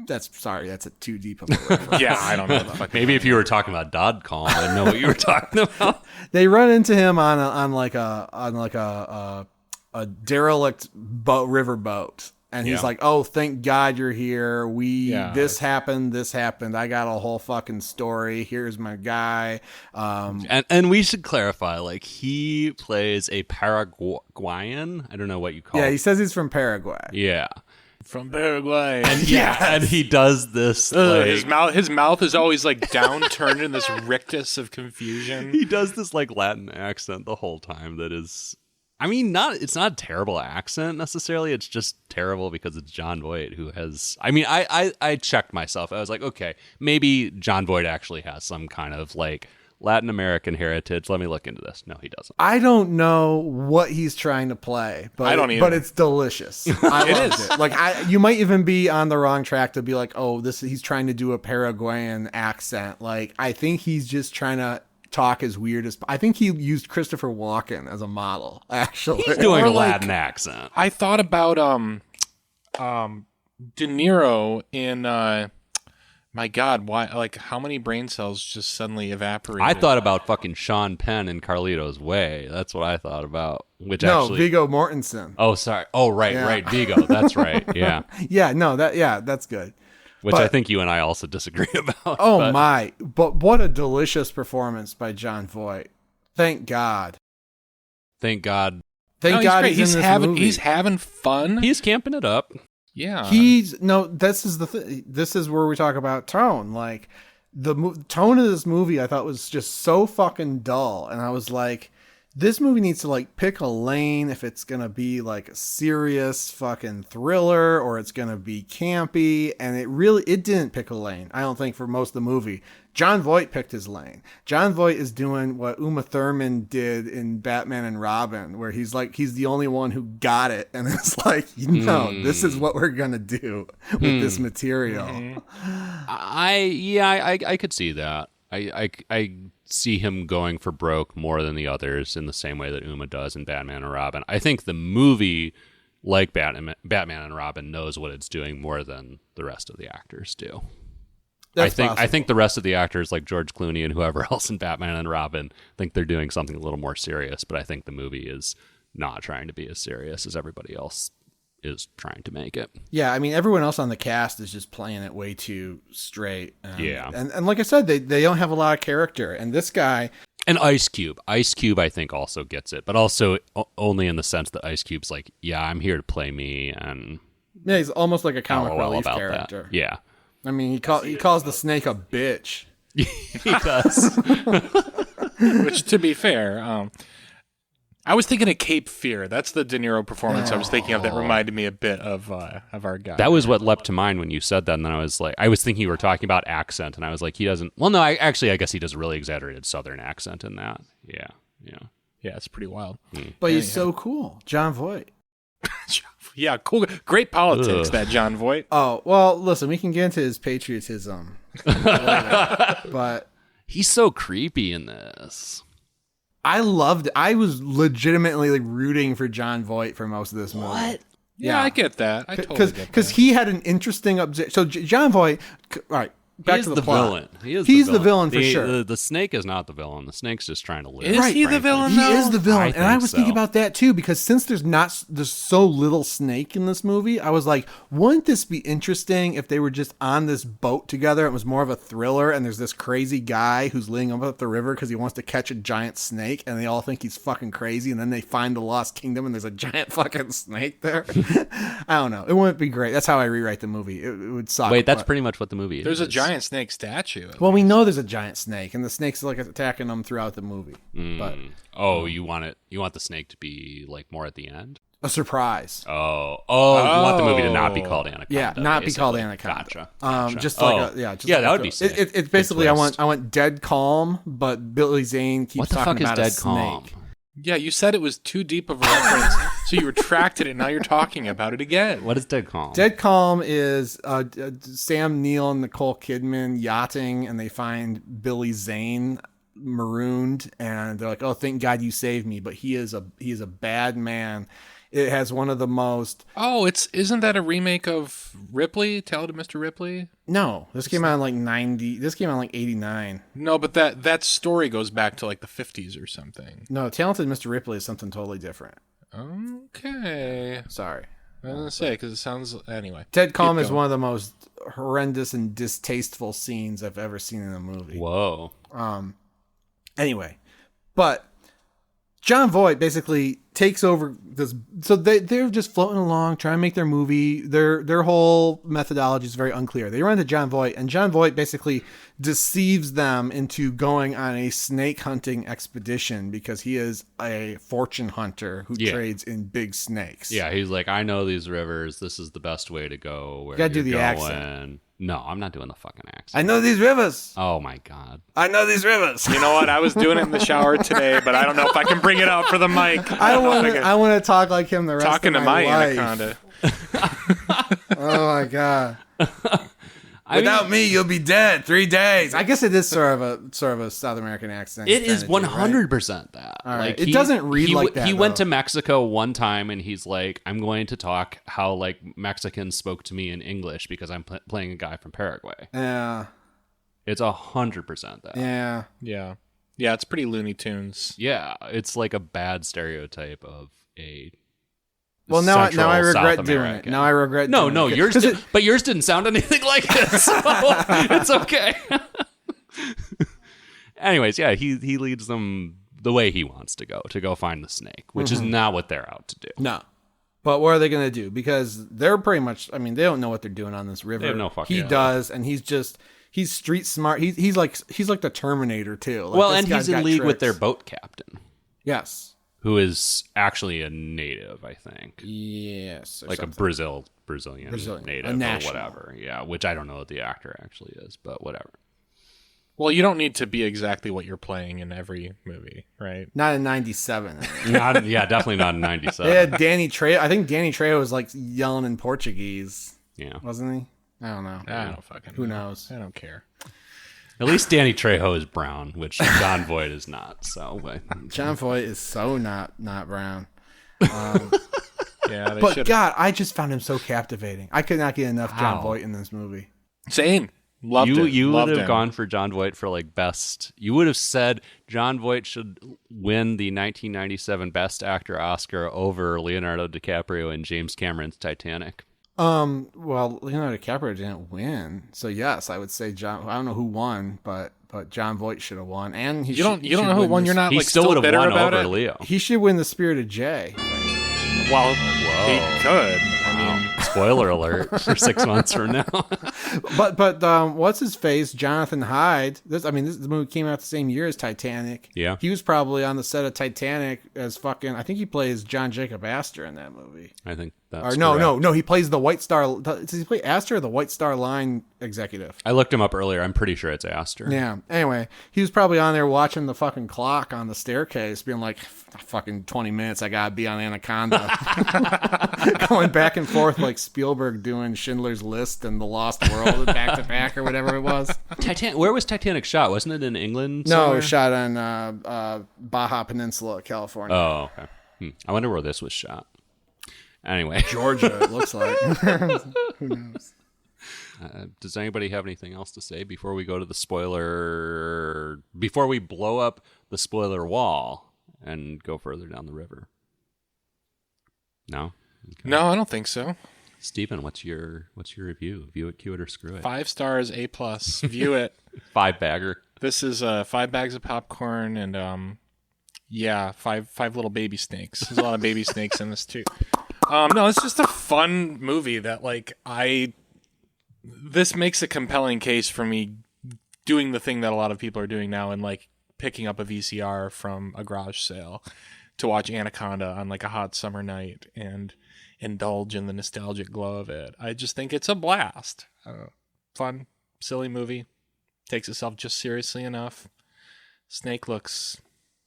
That's a too deep of a reference. Yeah, I don't know. Maybe if you were talking about Dodcom, I'd know what you were talking about. They run into him on a derelict riverboat, and he's like, "Oh, thank God you're here. This happened. I got a whole fucking story. Here's my guy." And we should clarify, like, he plays a Paraguayan. I don't know what you call it. Yeah, he says he's from Paraguay. Yeah. From Paraguay. And he does this. Like, his mouth is always like downturned in this rictus of confusion. He does this like Latin accent the whole time that is, I mean, it's not a terrible accent necessarily. It's just terrible because it's John Voight who has, I mean, I checked myself. I was like, okay, maybe John Voight actually has some kind of like Latin American heritage. Let me look into this. No, he doesn't. I don't know what he's trying to play, but I don't either. But it's delicious. I loved it. Like you might even be on the wrong track to be like, oh, he's trying to do a Paraguayan accent. Like I think he's just trying to talk as weird as. I think he used Christopher Walken as a model. Actually, he's doing a Latin accent. I thought about De Niro in My God, why? Like, how many brain cells just suddenly evaporated? I thought about fucking Sean Penn in Carlito's Way. That's what I thought about. Which No, actually, Viggo Mortensen. oh, sorry. Oh, right, Yeah. right. Vigo. That's right. Yeah. That's good. Which I think you and I also disagree about. Oh but my! But what a delicious performance by Jon Voight. Thank God. Thank God. Thank he's God great. he's in this movie. He's having fun. He's camping it up. Yeah. This is this is where we talk about tone. Like the tone of this movie I thought was just so fucking dull, and I was like, this movie needs to like pick a lane if it's gonna be like a serious fucking thriller or it's gonna be campy, and it didn't pick a lane, I don't think, for most of the movie. Jon Voight picked his lane. Jon Voight is doing what Uma Thurman did in Batman and Robin, where he's the only one who got it, and it's like, this is what we're gonna do with this material. I could see that. I see him going for broke more than the others in the same way that Uma does in Batman and Robin. I think the movie, like Batman and Robin, knows what it's doing more than the rest of the actors do. I think the rest of the actors, like George Clooney and whoever else in Batman and Robin, think they're doing something a little more serious, but I think the movie is not trying to be as serious as everybody else is trying to make it. Yeah, I mean, everyone else on the cast is just playing it way too straight. Yeah. And like I said, they don't have a lot of character. And this guy... And Ice Cube, I think, also gets it, but also only in the sense that Ice Cube's like, yeah, I'm here to play me, and... Yeah, he's almost like a comic relief about character. That. Yeah. I mean, he calls the snake a bitch. He does. Which, to be fair, I was thinking of Cape Fear. That's the De Niro performance I was thinking of that reminded me a bit of our guy. That was what leapt to mind when you said that, and then I was thinking you were talking about accent, and I was like, he doesn't... Well, no, I guess he does a really exaggerated Southern accent in that. Yeah. Yeah, it's pretty wild. But he's so cool. Jon Voight. Yeah, cool. Great politics, that Jon Voight. Oh, well, listen, we can get into his patriotism later, but... He's so creepy in this. I loved it. I was legitimately like rooting for Jon Voight for most of this movie. What? Yeah, I get that. I totally get that. Because he had an interesting so Jon Voight... All right. Back to the plot. Villain. He's the villain for sure. The snake is not the villain. The snake's just trying to live. Is he the villain, He is the villain. And I was thinking so. about that too, because since there's so little snake in this movie, I was like, wouldn't this be interesting if they were just on this boat together? It was more of a thriller, and there's this crazy guy who's leading up the river because he wants to catch a giant snake, and they all think he's fucking crazy, and then they find the lost kingdom, and there's a giant fucking snake there. I don't know. It wouldn't be great. That's how I rewrite the movie. It would suck. Wait, that's pretty much what the movie is. There's a giant snake statue. Well, we know there's a giant snake, and the snake's like attacking them throughout the movie. But you want the snake to be like more at the end? a surprise. You want the movie to not be called Anaconda. Yeah, not basically. be called Anaconda. Gotcha. Just like that would be sick. It's basically Good I want Dead Calm, but Billy Zane keeps What the talking fuck is about a Dead snake. Calm? Yeah, you said it was too deep of a reference, so you retracted it, and now you're talking about it again. What is Dead Calm? Dead Calm is Sam Neill and Nicole Kidman yachting, and they find Billy Zane marooned, and they're like, "Oh, thank God you saved me!" But he is a bad man. It has one of the most. Oh, isn't that a remake of Ripley? Talented Mr. Ripley? No, this came out in like 90. This came out in like 89. No, but that story goes back to like the 50s or something. No, Talented Mr. Ripley is something totally different. Okay. Sorry. I was gonna say, because it sounds... Anyway. Dead Calm is one of the most horrendous and distasteful scenes I've ever seen in a movie. Whoa. Anyway, but Jon Voight basically takes over this. So they're just floating along, trying to make their movie. Their whole methodology is very unclear. They run into Jon Voight, and Jon Voight basically deceives them into going on a snake hunting expedition because he is a fortune hunter who trades in big snakes. Yeah, he's like, I know these rivers. This is the best way to go. Where You gotta do you're the going. accent. No, I'm not doing the fucking accent. I know these rivers. Oh my god. I know these rivers. You know what? I was doing it in the shower today, but I don't know if I can bring it out for the mic. I want to talk like him the rest Talking of to my my life. Anaconda. Oh my god. Without me, you'll be dead 3 days. I guess it is sort of a South American accent. It is 100% that. All right. Like It doesn't read like that. He went to Mexico one time and he's like, I'm going to talk how like Mexicans spoke to me in English because I'm playing a guy from Paraguay. Yeah. It's 100% that. Yeah. Yeah. Yeah, it's pretty Looney Tunes. Yeah, it's like a bad stereotype of a. Well, now I regret South doing American. it. Now I regret. No, doing no, it. yours did, but yours didn't sound anything like it, so it's okay. Anyways, yeah, he leads them the way he wants to go find the snake, which is not what they're out to do. No. But what are they going to do? Because they're pretty much, I mean, they don't know what they're doing on this river. They have no fucking idea. does, and he's street smart. He's like the Terminator too. Like, Well, this and guy's he's in got league with tricks. their boat captain, Yes. who is actually a native, I think. Yes. or Like something. a Brazilian native A or national. whatever. Yeah, which I don't know what the actor actually is, but whatever. Well, you don't need to be exactly what you're playing in every movie, right? Not in 97. Definitely not in 97. They had Danny Trejo. I think Danny Trejo was like yelling in Portuguese, Yeah. wasn't he? I don't know. I don't fucking Who know. knows? I don't care. At least Danny Trejo is brown, which John Voight is not. So, John Voight is so not brown. Yeah, they But should. God, I just found him so captivating. I could not get enough John Wow. Voight in this movie. Same. Loved it. you Loved would have him. gone for John Voight for like best. You would have said John Voight should win the 1997 Best Actor Oscar over Leonardo DiCaprio in James Cameron's Titanic. Well, Leonardo DiCaprio didn't win, so yes, I would say John. I don't know who won, but John Voight should have won, and You don't know who won. You're not He like still would have bitter won about over it. Leo. He should win the Spirit of J. Well, he could. I mean, Spoiler alert for 6 months from now. But what's his face? Jonathan Hyde. This movie came out the same year as Titanic. Yeah. He was probably on the set of Titanic as fucking. I think he plays John Jacob Astor in that movie. I think that's Or no, correct. he plays the White Star. Does he play Astor or the White Star Line executive? I looked him up earlier. I'm pretty sure it's Astor. Yeah. Anyway, he was probably on there watching the fucking clock on the staircase, being like, "Fucking 20 minutes, I gotta be on Anaconda." Going back and forth like Spielberg doing Schindler's List and The Lost World back to back or whatever it was. Where was Titanic shot? Wasn't it in England? No, it somewhere? was shot on Baja Peninsula, California. Oh, okay. I wonder where this was shot. Anyway, Georgia, it looks like. Who knows? does anybody have anything else to say before we go to the spoiler? Before we blow up the spoiler wall and go further down the river? No. Okay. no, I don't think so. Stephen, what's your review? View it, cue it, or screw it. 5 stars, A+. View it. 5-bagger. This is 5 bags of popcorn and five little baby snakes. There's a lot of baby snakes in this too. No, it's just a fun movie that this makes a compelling case for me doing the thing that a lot of people are doing now and like picking up a VCR from a garage sale to watch Anaconda on like a hot summer night and indulge in the nostalgic glow of it. I just think it's a blast. Fun, silly movie. Takes itself just seriously enough. Snake looks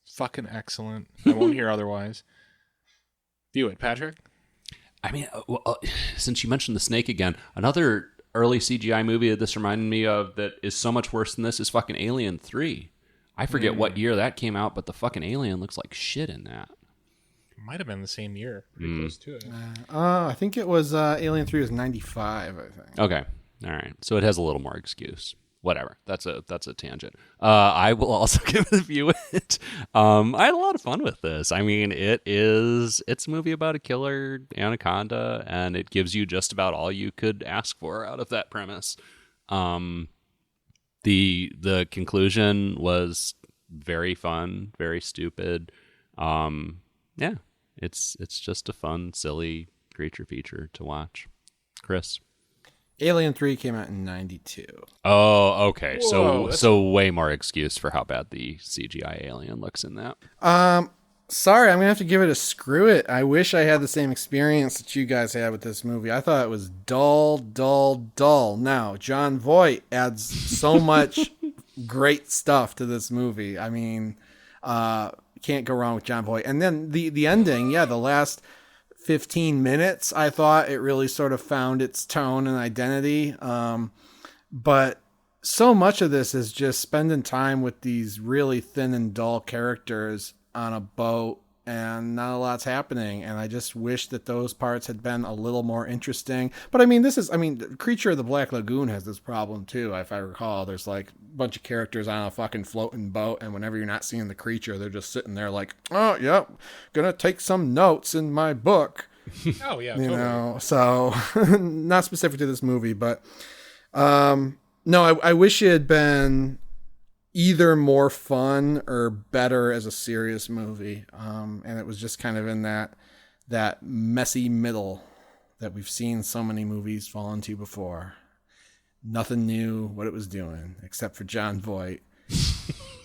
fucking excellent. I won't hear otherwise. View it, Patrick. I mean, since you mentioned the snake again, another early CGI movie that this reminded me of that is so much worse than this is fucking Alien 3. I forget what year that came out, but the fucking alien looks like shit in that. Might have been the same year. Pretty close to it. I think it was Alien 3 was 95, I think. Okay. All right. So it has a little more excuse. Whatever. That's a tangent. I will also give it a view it. I had a lot of fun with this. I mean, it's a movie about a killer anaconda, and it gives you just about all you could ask for out of that premise. The conclusion was very fun, very stupid. Yeah, it's just a fun, silly creature feature to watch. Chris. Alien 3 came out in 92. Oh, okay. Whoa, So way more excuse for how bad the CGI alien looks in that. Sorry, I'm going to have to give it a screw it. I wish I had the same experience that you guys had with this movie. I thought it was dull. Now, John Voight adds so much great stuff to this movie. I mean, can't go wrong with John Voight. And then the ending, the last 15 minutes, I thought it really sort of found its tone and identity. But so much of this is just spending time with these really thin and dull characters on a boat, and not a lot's happening. And I just wish that those parts had been a little more interesting. But I mean, Creature of the Black Lagoon has this problem too. If I recall, there's like a bunch of characters on a fucking floating boat, and whenever you're not seeing the creature, they're just sitting there like, oh, yep, gonna take some notes in my book. Oh yeah, you totally. know, so not specific to this movie, but no, I wish it had been either more fun or better as a serious movie. And it was just kind of in that messy middle that we've seen so many movies fall into before. Nothing knew what it was doing except for Jon Voight,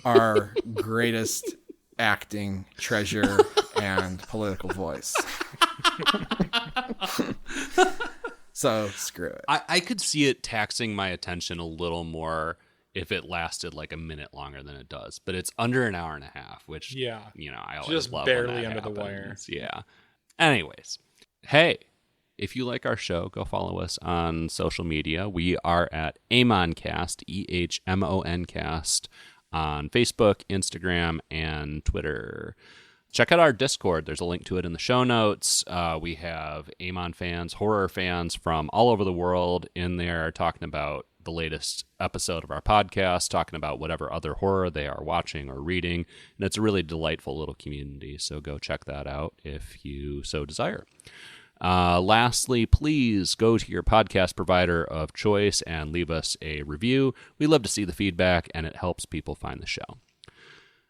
our greatest acting treasure and political voice. So screw it. I could see it taxing my attention a little more if it lasted like a minute longer than it does, but it's under an hour and a half, which, I always just love barely when that under happens. the wire. Yeah. Anyways, hey, if you like our show, go follow us on social media. We are at Amoncast, EHMONcast, on Facebook, Instagram, and Twitter. Check out our Discord. There's a link to it in the show notes. We have Amon fans, horror fans from all over the world in there talking about the latest episode of our podcast, talking about whatever other horror they are watching or reading. And it's a really delightful little community, so go check that out if you so desire. Lastly, please go to your podcast provider of choice and leave us a review. We love to see the feedback, and it helps people find the show.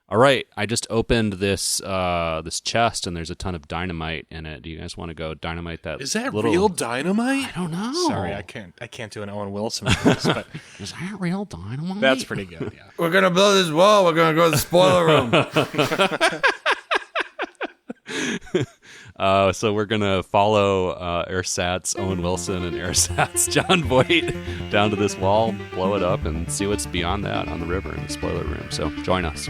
All right, I just opened this this chest, and there's a ton of dynamite in it. Do you guys want to go dynamite that? Is that little... real dynamite? I don't know. Sorry, I can't do an Owen Wilson voice, but is that real dynamite? That's pretty good. Yeah. We're gonna build this wall. We're gonna go to the spoiler room. So we're gonna follow Airsat's Owen Wilson and Airsat's Jon Voight down to this wall, blow it up, and see what's beyond that on the river in the spoiler room. So join us.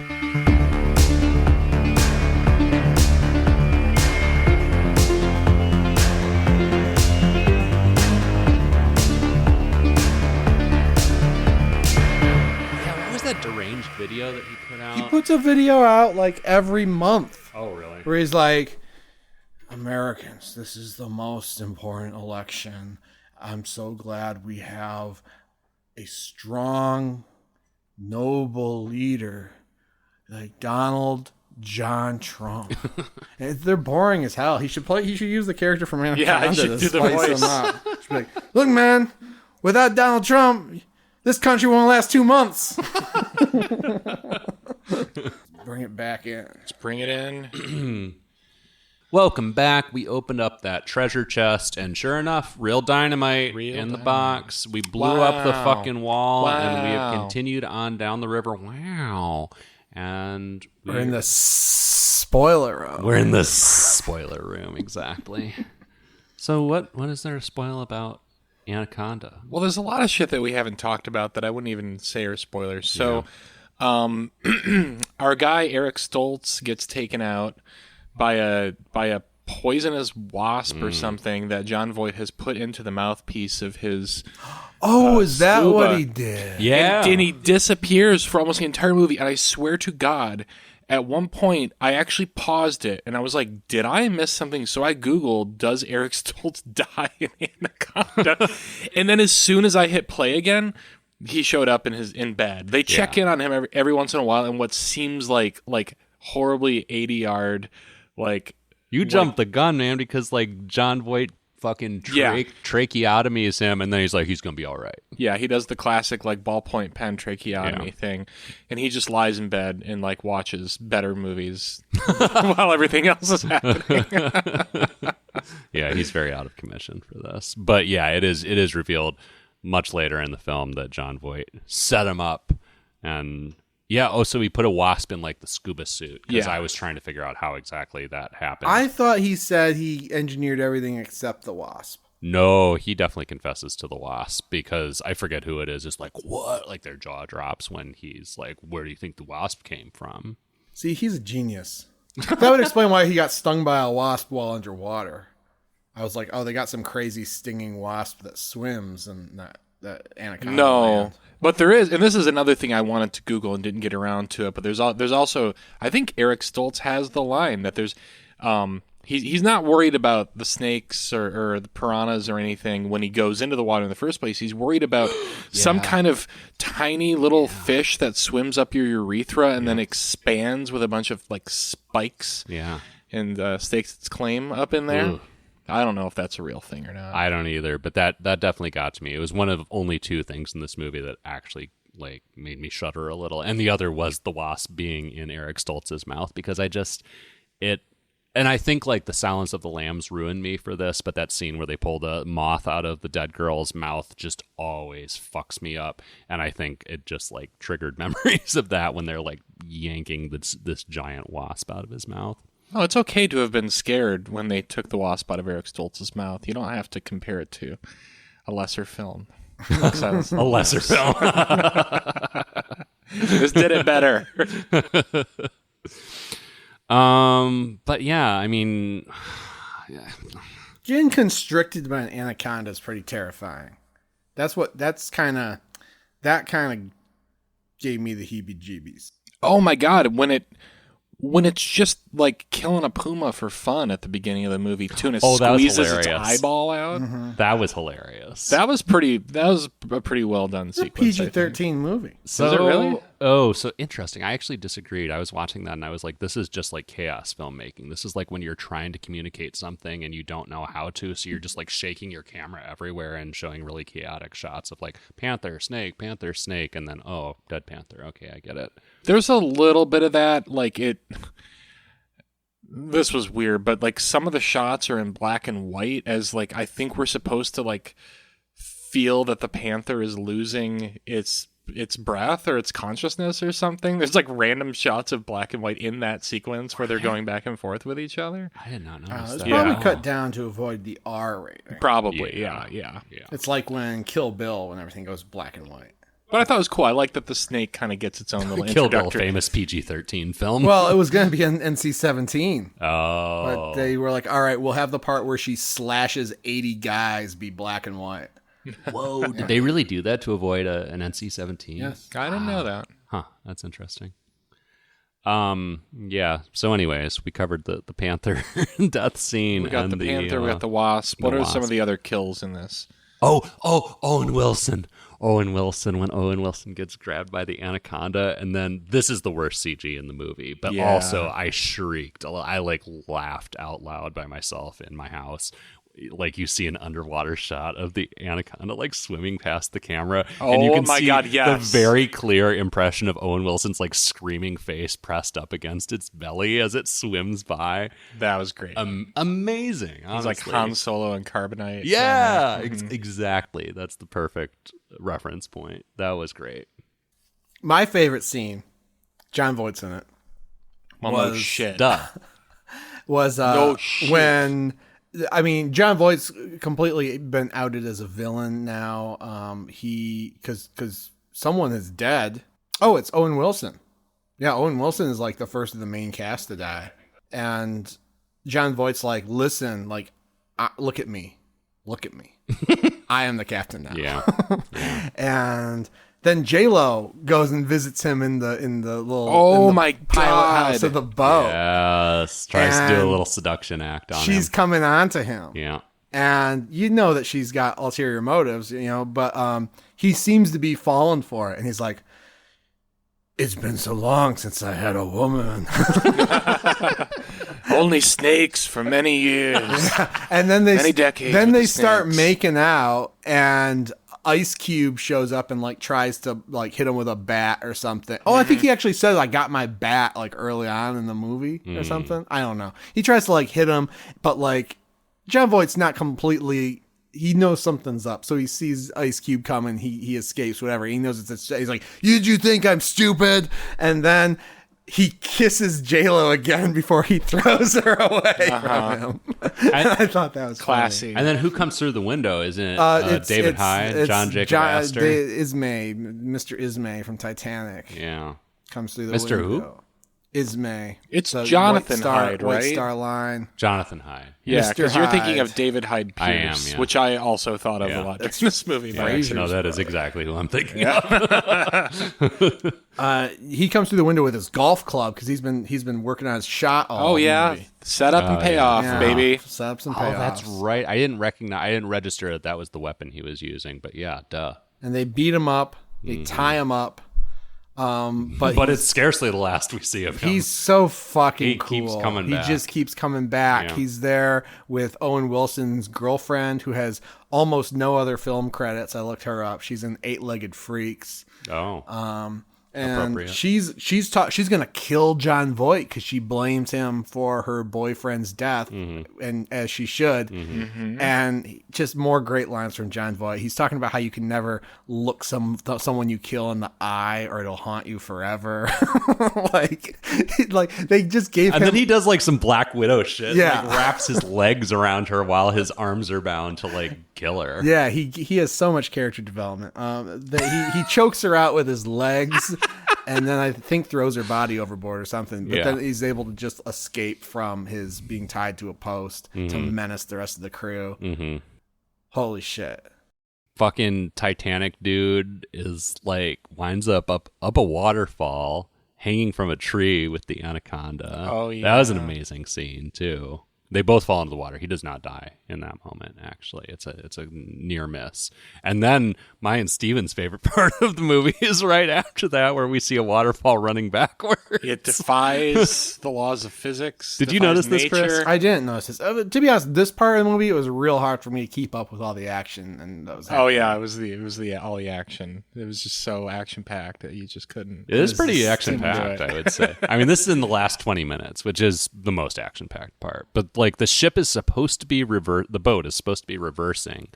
Deranged video that he put out. He puts a video out like every month. Oh, really? Where he's like, Americans, this is the most important election. I'm so glad we have a strong, noble leader like Donald John Trump. And they're boring as hell. He should use the character from Anaconda to do the voice. Him up. Should be like, look, man, without Donald Trump, this country won't last 2 months. Bring it back in. Let's bring it in. Welcome back. We opened up that treasure chest, and sure enough, real dynamite in the box. We blew up the fucking wall, and we have continued on down the river. Wow. And we're in the spoiler room. We're in the spoiler room, exactly. So what is there to spoil about Anaconda? Well, there's a lot of shit that we haven't talked about that I wouldn't even say are spoilers. So, our guy Eric Stoltz gets taken out by a poisonous wasp or something that Jon Voight has put into the mouthpiece of his. Oh, is that scuba. what he did? Yeah, and he disappears for almost the entire movie. And I swear to God, at one point, I actually paused it, and I was like, did I miss something? So I Googled, does Eric Stoltz die in Anaconda? And then as soon as I hit play again, he showed up in bed. They check in on him every once in a while in what seems like horribly 80-yard, like... You jumped the gun, man, because, like, Jon Voight fucking tracheotomies him, and then he's like, he's gonna be all right. Yeah, he does the classic like ballpoint pen tracheotomy thing, and he just lies in bed and like watches better movies while everything else is happening. Yeah, he's very out of commission for this. But yeah, it is revealed much later in the film that Jon Voight set him up, and so he put a wasp in like the scuba suit, because I was trying to figure out how exactly that happened. I thought he said he engineered everything except the wasp. No, he definitely confesses to the wasp, because I forget who it is. It's like, what? Like their jaw drops when he's like, where do you think the wasp came from? See, he's a genius. That would explain why he got stung by a wasp while underwater. I was like, oh, they got some crazy stinging wasp that swims, and Anaconda. No. Land. But there is, and this is another thing I wanted to Google and didn't get around to it. But there's also, I think Eric Stoltz has the line that there's, he's not worried about the snakes or the piranhas or anything when he goes into the water in the first place. He's worried about some kind of tiny little fish that swims up your urethra and then expands with a bunch of like spikes. Yeah. And stakes its claim up in there. Ooh. I don't know if that's a real thing or not. I don't either, but that definitely got to me. It was one of only two things in this movie that actually like made me shudder a little, and the other was the wasp being in Eric Stoltz's mouth, because and I think like the Silence of the Lambs ruined me for this, but that scene where they pull the moth out of the dead girl's mouth just always fucks me up, and I think it just like triggered memories of that when they're like yanking this giant wasp out of his mouth. Oh, it's okay to have been scared when they took the wasp out of Eric Stoltz's mouth. You don't have to compare it to a lesser film. A lesser film. This did it better. But yeah, I mean, getting constricted by an anaconda is pretty terrifying. That kind of gave me the heebie-jeebies. Oh my God, when it's just like killing a puma for fun at the beginning of the movie too, and it squeezes its eyeball out. Mm-hmm. That was hilarious. That was a pretty well done it's sequence. A PG-13 movie. So, is it really? Oh, so interesting. I actually disagreed. I was watching that and I was like, this is just like chaos filmmaking. This is like when you're trying to communicate something and you don't know how to, so you're just like shaking your camera everywhere and showing really chaotic shots of like panther, snake, and then dead panther. Okay, I get it. There's a little bit of that, like it. This was weird, but like some of the shots are in black and white, as like I think we're supposed to like feel that the panther is losing its breath or its consciousness or something. There's like random shots of black and white in that sequence where they're going back and forth with each other. I did not notice it's that. probably cut down to avoid the R rating. Probably, yeah. It's like when Kill Bill, when everything goes black and white. But I thought it was cool. I like that the snake kind of gets its own little Kill Bill, introductory. famous PG-13 film. Well, it was going to be an NC-17. Oh. But they were like, all right, we'll have the part where she slashes 80 guys be black and white. Whoa. Did they really do that to avoid an NC-17? Yes. I didn't know that. Huh. That's interesting. Yeah. So anyways, we covered the panther death scene. We got the panther, we got the wasp. What are some of the other kills in this? Owen Wilson. When Owen Wilson gets grabbed by the anaconda, and then this is the worst CG in the movie, but also I shrieked. I like laughed out loud by myself in my house. Like you see an underwater shot of the anaconda like swimming past the camera, and you can see the very clear impression of Owen Wilson's like screaming face pressed up against its belly as it swims by. That was great. Amazing. Honestly. He's like Han Solo and Carbonite. Yeah, exactly. That's the perfect reference point. That was great. My favorite scene, John Voight's in it. Well, no shit. Duh. Was no shit. When... I mean, John Voight's completely been outed as a villain now. Because someone is dead. Oh, it's Owen Wilson. Yeah, Owen Wilson is like the first of the main cast to die. And John Voight's like, listen, like, look at me. I am the captain now. Yeah. And then J-Lo goes and visits him in the little pilot house of the boat. Yes, tries to do a little seduction act on him. She's coming on to him. Yeah. And you know that she's got ulterior motives, but he seems to be falling for it. And he's like, it's been so long since I had a woman. Only snakes for many years. And then many decades. Then they start making out, and Ice Cube shows up and like tries to like hit him with a bat or something. Oh, I think he actually says I got my bat like early on in the movie or something. I don't know. He tries to like hit him, but like John Voight's not completely. He knows something's up, so he sees Ice Cube coming. He escapes, whatever. He knows he's like, did you think I'm stupid? And then he kisses J-Lo again before he throws her away from him. I thought that was classy. Funny. And then who comes through the window? Isn't it David Hyde, John Jacob Astor? Mr. Ismay from Titanic. Yeah. Comes through the Mr. window. Ismay. It's The Jonathan White Star, Hyde, White right? Star Line. Jonathan Hyde. Yeah, Mr. because you're thinking Hyde. of David Hyde Pierce, I am, yeah. which I also thought of a lot during this movie. Yeah, but- actually, no, that is exactly who I'm thinking of. He comes through the window with his golf club because he's been working on his shot all Oh yeah, movie. set up and payoff, Yeah. baby. Setups and Oh, payoffs. that's right. I didn't register that was the weapon he was using, but yeah, duh. And they beat him up. They tie him up. But it's scarcely the last we see of him. He's so fucking He cool. keeps coming back. He just keeps coming back. Yeah. He's there with Owen Wilson's girlfriend, who has almost no other film credits. I looked her up. She's in Eight-Legged Freaks. Oh. And Appropriate. she's gonna kill John Voight because she blames him for her boyfriend's death, and as she should. And just more great lines from John Voight. He's talking about how you can never look someone you kill in the eye, or it'll haunt you forever. like they just gave And him. then he does like some Black Widow shit. Yeah. Like wraps his legs around her while his arms are bound to like kill her. Yeah, he has so much character development. He chokes her out with his legs, and then I think throws her body overboard or something. But then he's able to just escape from his being tied to a post to menace the rest of the crew. Mm-hmm. Holy shit! Fucking Titanic dude is like winds up a waterfall, hanging from a tree with the Anaconda. Oh, yeah. That was an amazing scene too. They both fall into the water. He does not die in that moment. Actually, it's a near miss. And then my and Steven's favorite part of the movie is right after that, where we see a waterfall running backwards. It defies the laws of physics. Did you defies notice this, Chris? nature. I didn't notice this. To be honest, this part of the movie, it was real hard for me to keep up with all the action and those. Oh yeah, it was all the action. It was just so action packed that you just couldn't. It is pretty couldn't action do packed, it. I would say. I mean, this is in the last 20 minutes, which is the most action packed part. But like the ship is supposed to be the boat is supposed to be reversing,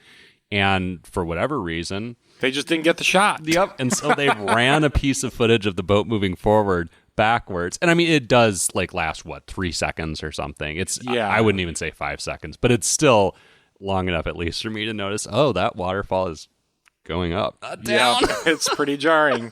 and for whatever reason, They just didn't get the shot. yep. And so they ran a piece of footage of the boat moving forward backwards, and I mean, it does like last 3 seconds or something. It's I wouldn't even say 5 seconds, but it's still long enough at least for me to notice. Oh, that waterfall is going up, not down. Yeah, it's pretty jarring.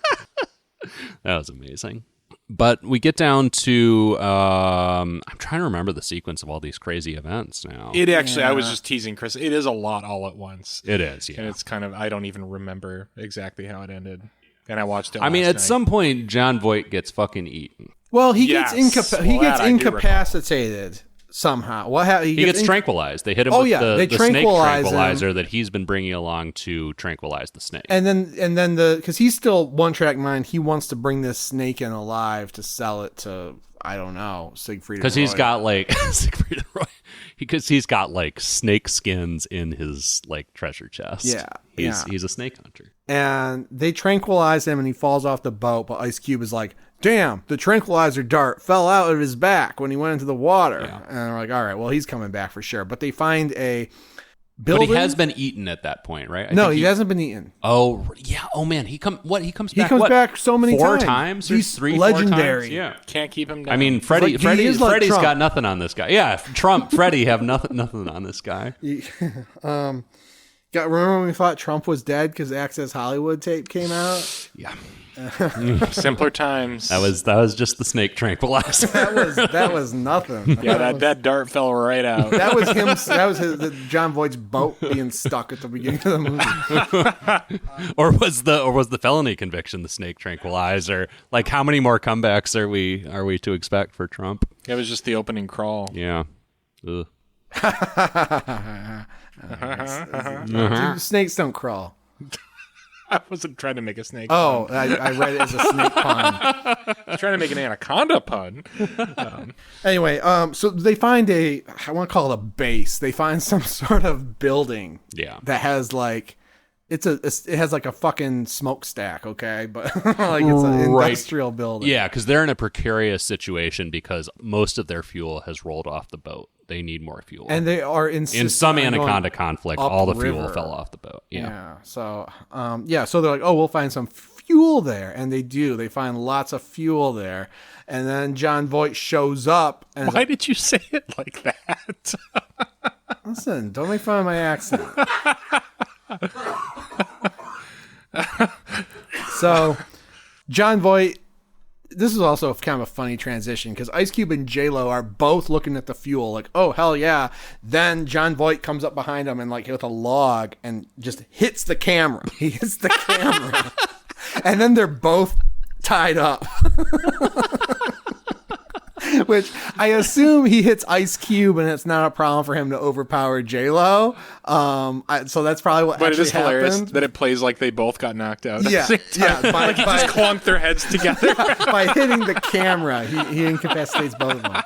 That was amazing. But we get down to I'm trying to remember the sequence of all these crazy events now. It actually, I was just teasing Chris. It is a lot all at once. It is, yeah. And it's kind of, I don't even remember exactly how it ended. And I watched it I mean, last at night. some point, John Voight gets fucking eaten. Well, he Yes. gets Well, he gets that I do recall. incapacitated somehow. What happened? He gets tranquilized. They hit him Oh, with yeah, they the snake tranquilize him. tranquilizer that he's been bringing along to tranquilize the snake. And then because he's still one track mind, he wants to bring this snake in alive to sell it to, I don't know, Siegfried. Because he's got like Siegfried and Roy. Because he's got like snake skins in his like treasure chest. Yeah, he's a snake hunter. and they tranquilize him, and he falls off the boat. But Ice Cube is like, "Damn, the tranquilizer dart fell out of his back when he went into the water." Yeah. And they're like, "All right, well, he's coming back for sure." But they find a But building. he has been eaten at that point, right? I no, think he hasn't been eaten. Oh yeah. Oh man, he comes back. He comes back so many four times. times or He's 3-4 legendary. times? Yeah. Can't keep him down. I mean, like, he Freddie's is like Trump. got nothing on this guy. Yeah, Freddie have nothing on this guy. Remember when we thought Trump was dead because Access Hollywood tape came out? Yeah, simpler times. that was just the snake tranquilizer. That was nothing. Yeah, that dart fell right out. That was him. That was John Voight's boat being stuck at the beginning of the movie. or was the felony conviction the snake tranquilizer? Like, how many more comebacks are we to expect for Trump? It was just the opening crawl. Yeah. Ugh. Dude, snakes don't crawl. I wasn't trying to make a snake Oh, pun. I read it as a snake pun. I was trying to make an anaconda pun. Anyway, so they find I want to call it a base. They find some sort of building. Yeah. That has like, it has like a fucking smokestack, okay, but like it's an Right. industrial building. Yeah, because they're in a precarious situation because most of their fuel has rolled off the boat. They need more fuel. And they are in some Anaconda conflict, all the fuel upriver. fell off the boat. Yeah. So, so they're like, oh, we'll find some fuel there, and they do. They find lots of fuel there, and then John Voight shows up. And Why did you say it like that? listen, don't make fun of my accent. So, John Voight this is also kind of a funny transition because Ice Cube and J-Lo are both looking at the fuel like, oh, hell yeah. Then John Voight comes up behind him and like with a log and just hits the camera. He hits the camera. And then they're both tied up. Which I assume he hits Ice Cube and it's not a problem for him to overpower J-Lo. So that's probably what but actually it is hilarious happened. that it plays like they both got knocked out. Yeah, At the same time. Like he just clunked their heads together. By hitting the camera, he incapacitates both of them.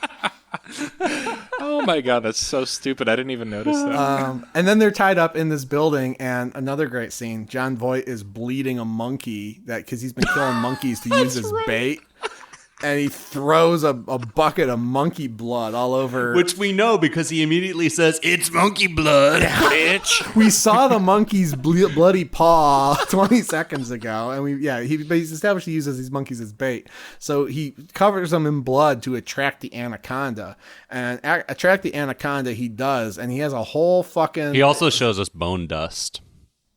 Oh my god, that's so stupid. I didn't even notice that. And then they're tied up in this building, and another great scene. John Voight is bleeding a monkey because he's been killing monkeys to use as bait. And he throws a bucket of monkey blood all over. Which we know because he immediately says, "It's monkey blood, bitch." We saw the monkey's bloody paw 20 seconds ago, and he's established he uses these monkeys as bait. So he covers them in blood to attract the anaconda, and attract the anaconda he does, and he has a whole fucking. He also shows us bone dust.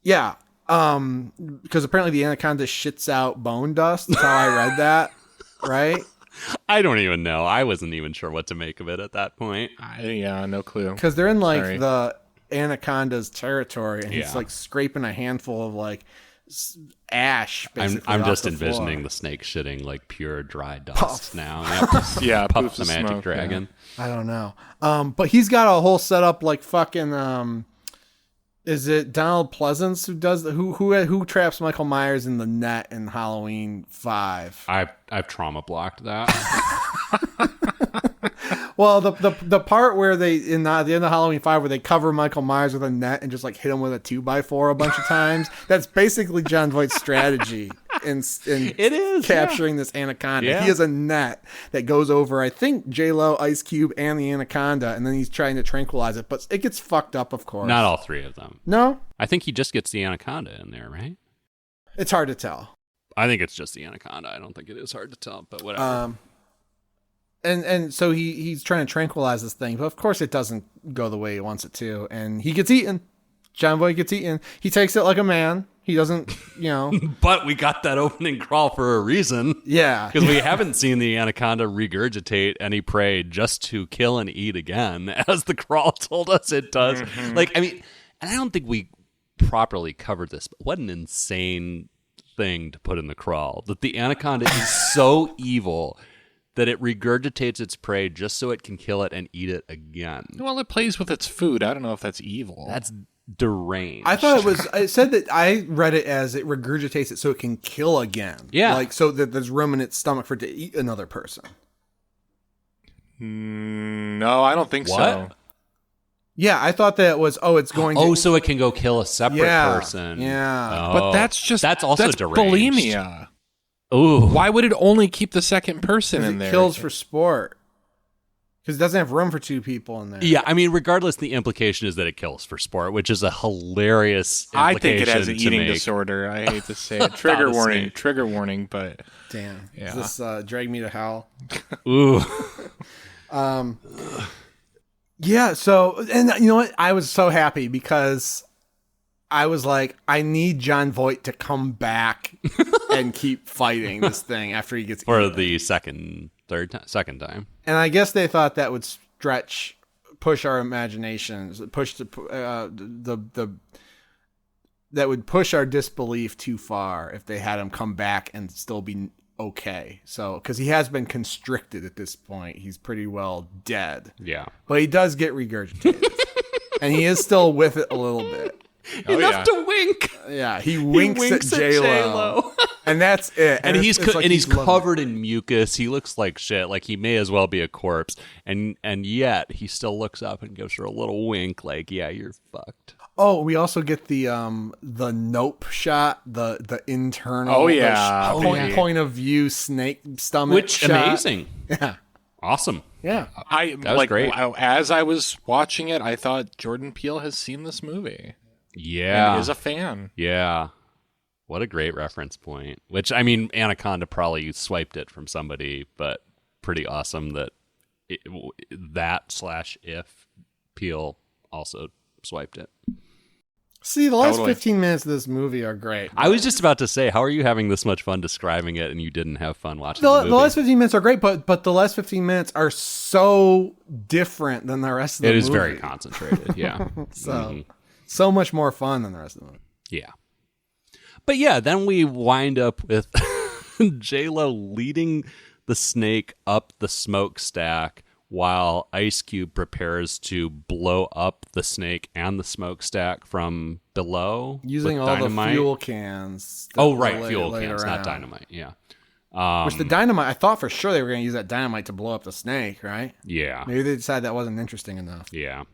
Yeah, because apparently the anaconda shits out bone dust. That's how I read that. Right? I don't even know. I wasn't even sure what to make of it at that point. Yeah, no clue. Because they're in like the anaconda's territory, and he's like scraping a handful of like ash. I'm just the envisioning floor. the snake shitting like pure dry dust Puff. now. Yeah, Puff poofs the of magic smoke, dragon. I don't know. But he's got a whole setup like fucking. Is it Donald Pleasance who does who traps Michael Myers in the net in Halloween 5? I've trauma blocked that. Well, the part where they in the end of Halloween 5 where they cover Michael Myers with a net and just like hit him with a 2x4 a bunch of times, that's basically John Voight's strategy in It is capturing this anaconda. Yeah. He has a net that goes over I think J-Lo, Ice Cube, and the anaconda, and then he's trying to tranquilize it, but it gets fucked up, of course. Not all three of them. No, I think he just gets the anaconda in there, right? it's hard to tell. I think it's just the anaconda. I don't think it is hard to tell, but whatever. And so he's trying to tranquilize this thing, but of course it doesn't go the way he wants it to, and he gets eaten. John Voight gets eaten. He takes it like a man. He doesn't, But we got that opening crawl for a reason. Yeah. Because we haven't seen the anaconda regurgitate any prey just to kill and eat again, as the crawl told us it does. Mm-hmm. Like, I mean, and I don't think we properly covered this, but what an insane thing to put in the crawl. That the anaconda is so evil that it regurgitates its prey just so it can kill it and eat it again. Well, it plays with its food. I don't know if that's evil. That's deranged. I thought it said that I read it as it regurgitates it so it can kill again. Yeah. Like so that there's room in its stomach for it to eat another person. No, I don't think What? so. Yeah, I thought that was, it's going to... Oh, so it can go kill a separate Yeah, person. yeah. Oh, But that's also deranged. bulimia. Ooh. Why would it only keep the second person in it there? kills for sport. Because it doesn't have room for two people in there. Yeah, I mean, regardless, the implication is that it kills for sport, which is a hilarious I implication think it has an to eating make. disorder. I hate to say it. Trigger Not a warning. snake. Trigger warning. But Damn. Yeah. Is this Drag Me to Hell? Ooh. Yeah, so, and you know what? I was so happy because I was like, I need John Voight to come back and keep fighting this thing after he gets For eaten. the second time. And I guess they thought that would push our imaginations, that would push our disbelief too far if they had him come back and still be okay. So, because he has been constricted at this point, he's pretty well dead. Yeah. But he does get regurgitated, and he is still with it a little bit. Enough to wink. Yeah, he winks at J-Lo. And that's it. And he's it's like he's loving covered in mucus. He looks like shit. Like he may as well be a corpse. And yet he still looks up and gives her a little wink. Like, yeah, you're fucked. Oh, we also get the nope shot, the internal. Oh, yeah. Point of view snake stomach. Which shot. amazing. Yeah, Awesome. yeah. That was great. As I was watching it, I thought Jordan Peele has seen this movie. Yeah. And is a fan. Yeah. What a great reference point. Which, I mean, Anaconda probably swiped it from somebody, but pretty awesome that that/if Peele also swiped it. See, the last 15 minutes of this movie are great. I was just about to say, how are you having this much fun describing it and you didn't have fun watching the movie? The last 15 minutes are great, but the last 15 minutes are so different than the rest of the movie. It is very concentrated, yeah. So much more fun than the rest of the movie. Yeah. But yeah, then we wind up with J-Lo leading the snake up the smokestack while Ice Cube prepares to blow up the snake and the smokestack from below. Using all dynamite. The fuel cans. Oh, right. Fuel cans, not dynamite. Yeah. Which the dynamite, I thought for sure they were going to use that dynamite to blow up the snake, right? Yeah. Maybe they decided that wasn't interesting enough. Yeah.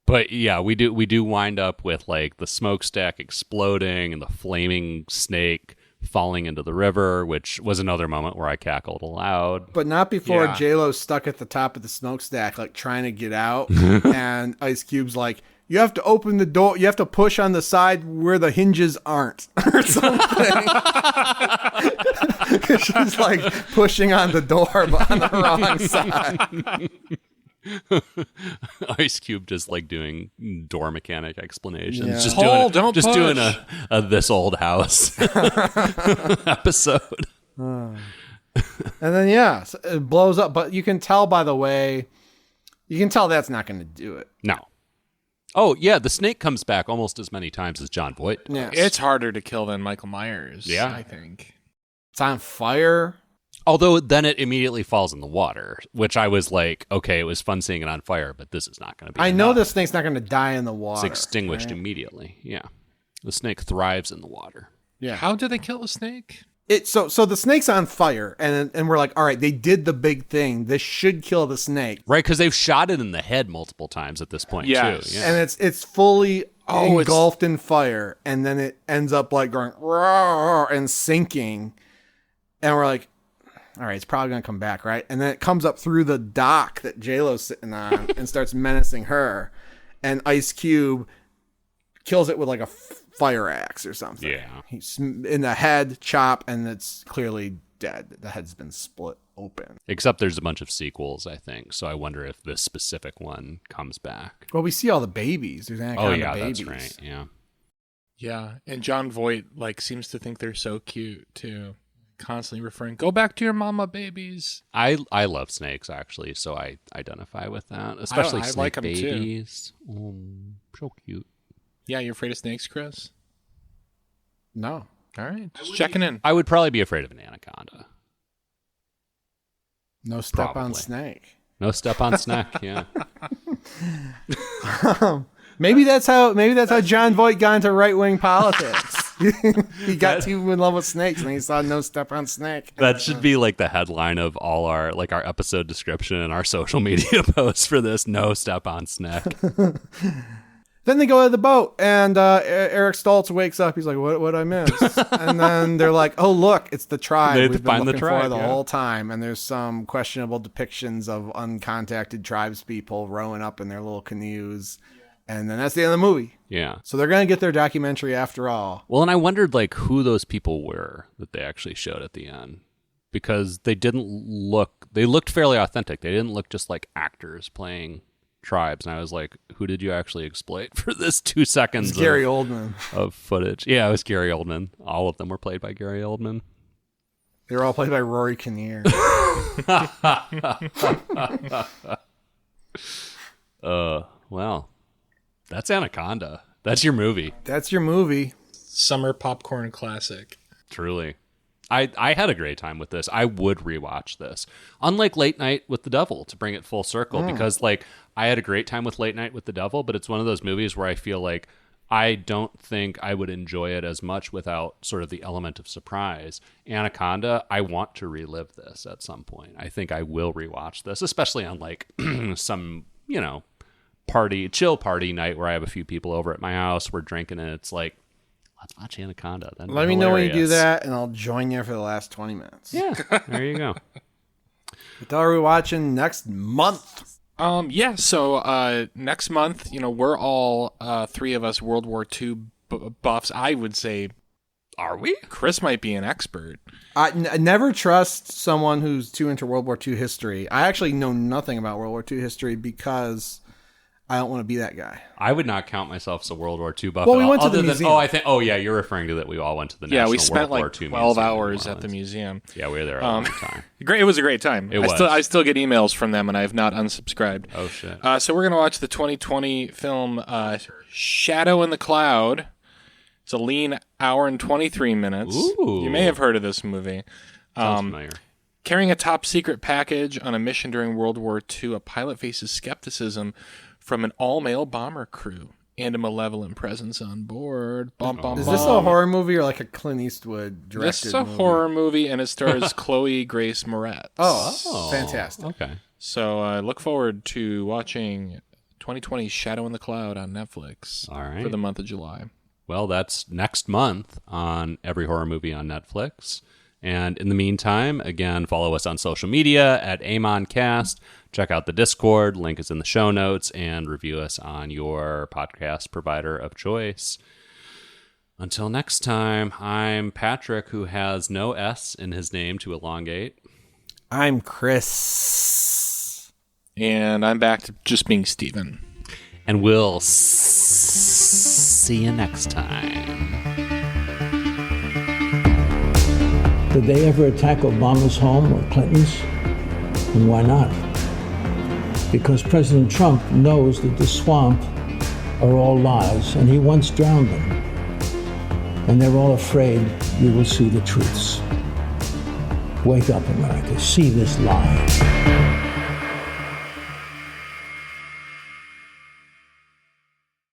But yeah, we do wind up with like the smokestack exploding and the flaming snake falling into the river, which was another moment where I cackled aloud. But not before J-Lo's stuck at the top of the smokestack, like trying to get out. And Ice Cube's like, you have to open the door. You have to push on the side where the hinges aren't or something. She's like pushing on the door, but on the wrong side. Ice Cube just like doing door mechanic explanations. Yeah. Just doing a This Old House episode. And then, so it blows up. But you can tell by the way, that's not going to do it. No. Oh, yeah, the snake comes back almost as many times as John Voight does. Yes. It's harder to kill than Michael Myers, I think. It's on fire. Although then it immediately falls in the water, which I was like, okay, it was fun seeing it on fire, but this is not going to be I enough. know the snake's not going to die in the water. It's extinguished immediately, yeah. The snake thrives in the water. Yeah. How did they kill the snake? So the snake's on fire, and we're like, all right, they did the big thing. This should kill the snake. Right, because they've shot it in the head multiple times at this point, too. Yeah. And it's fully engulfed in fire, and then it ends up like going roar and sinking. And we're like, all right, it's probably going to come back, right? And then it comes up through the dock that J-Lo's sitting on and starts menacing her. And Ice Cube kills it with like a fire axe or something. Yeah. He's in the head, chop, and it's clearly dead. The head's been split open. Except there's a bunch of sequels, I think. So I wonder if this specific one comes back. Well, we see all the babies. There's Anaconda babies. That's right, yeah. Yeah, and John Voight seems to think they're so cute, too. Constantly referring, go back to your mama babies. I love snakes, actually, so I identify with that, especially snake like babies. So cute. Yeah, you're afraid of snakes, Chris? No. All right, just checking in. I would probably be afraid of an anaconda. No step on snake. No step on snake, yeah. Maybe that's how John Voight got into right-wing politics. He got too in love with snakes and he saw no step on snake. That should be like the headline of all our episode description and our social media posts for this. No step on snake. Then they go to the boat and Eric Stoltz wakes up. He's like, what I missed? And then they're like, oh, look, it's the tribe we've been looking for the whole time. And there's some questionable depictions of uncontacted tribespeople rowing up in their little canoes. And then that's the end of the movie. Yeah. So they're going to get their documentary after all. Well, and I wondered who those people were that they actually showed at the end, because they looked fairly authentic. They didn't look just like actors playing tribes. And I was like, who did you actually exploit for this 2 seconds Gary Oldman of footage? Yeah, it was Gary Oldman. All of them were played by Gary Oldman. They were all played by Rory Kinnear. Well, that's Anaconda. That's your movie. That's your movie. Summer popcorn classic. Truly. I had a great time with this. I would rewatch this. Unlike Late Night with the Devil, to bring it full circle, because I had a great time with Late Night with the Devil, but it's one of those movies where I feel like I don't think I would enjoy it as much without sort of the element of surprise. Anaconda, I want to relive this at some point. I think I will rewatch this, especially on some, chill party night where I have a few people over at my house. We're drinking and it's like, let's watch Anaconda. That'd Let me know when you do that, and I'll join you for the last 20 minutes. Yeah, there you go. What are we watching next month? So next month, we're all three of us World War II buffs. I would say, are we? Chris might be an expert. I never trust someone who's too into World War II history. I actually know nothing about World War II history because I don't want to be that guy. I would not count myself as a World War II buff. Well, we at all, went to the other than, museum. You're referring to that we all went to the Yeah, National we spent World War like II 12 Museum in hours New at the Orleans. museum. Yeah, we were there a long time. Great, it was a great time. It was. I still get emails from them, and I have not unsubscribed. Oh shit! So we're gonna watch the 2020 film Shadow in the Cloud. It's a lean hour and 23 minutes. Ooh. You may have heard of this movie. Sounds familiar. Carrying a top secret package on a mission during World War II, a pilot faces skepticism from an all-male bomber crew and a malevolent presence on board. Is this a horror movie or like a Clint Eastwood directed This is a movie? horror movie, and it stars Chloe Grace Moretz. Oh, fantastic. Okay. So I look forward to watching 2020 Shadow in the Cloud on Netflix All right. for the month of July. Well, that's next month on Every Horror Movie on Netflix. And in the meantime, again, follow us on social media at AmonCast. Check out the Discord. Link is in the show notes. And review us on your podcast provider of choice. Until next time, I'm Patrick, who has no S in his name to elongate. I'm Chris. And I'm back to just being Steven. And we'll see you next time. Did they ever attack Obama's home or Clinton's? And why not? Because President Trump knows that the swamp are all lies, and he once drowned them. And they're all afraid you will see the truths. Wake up, America. See this lie.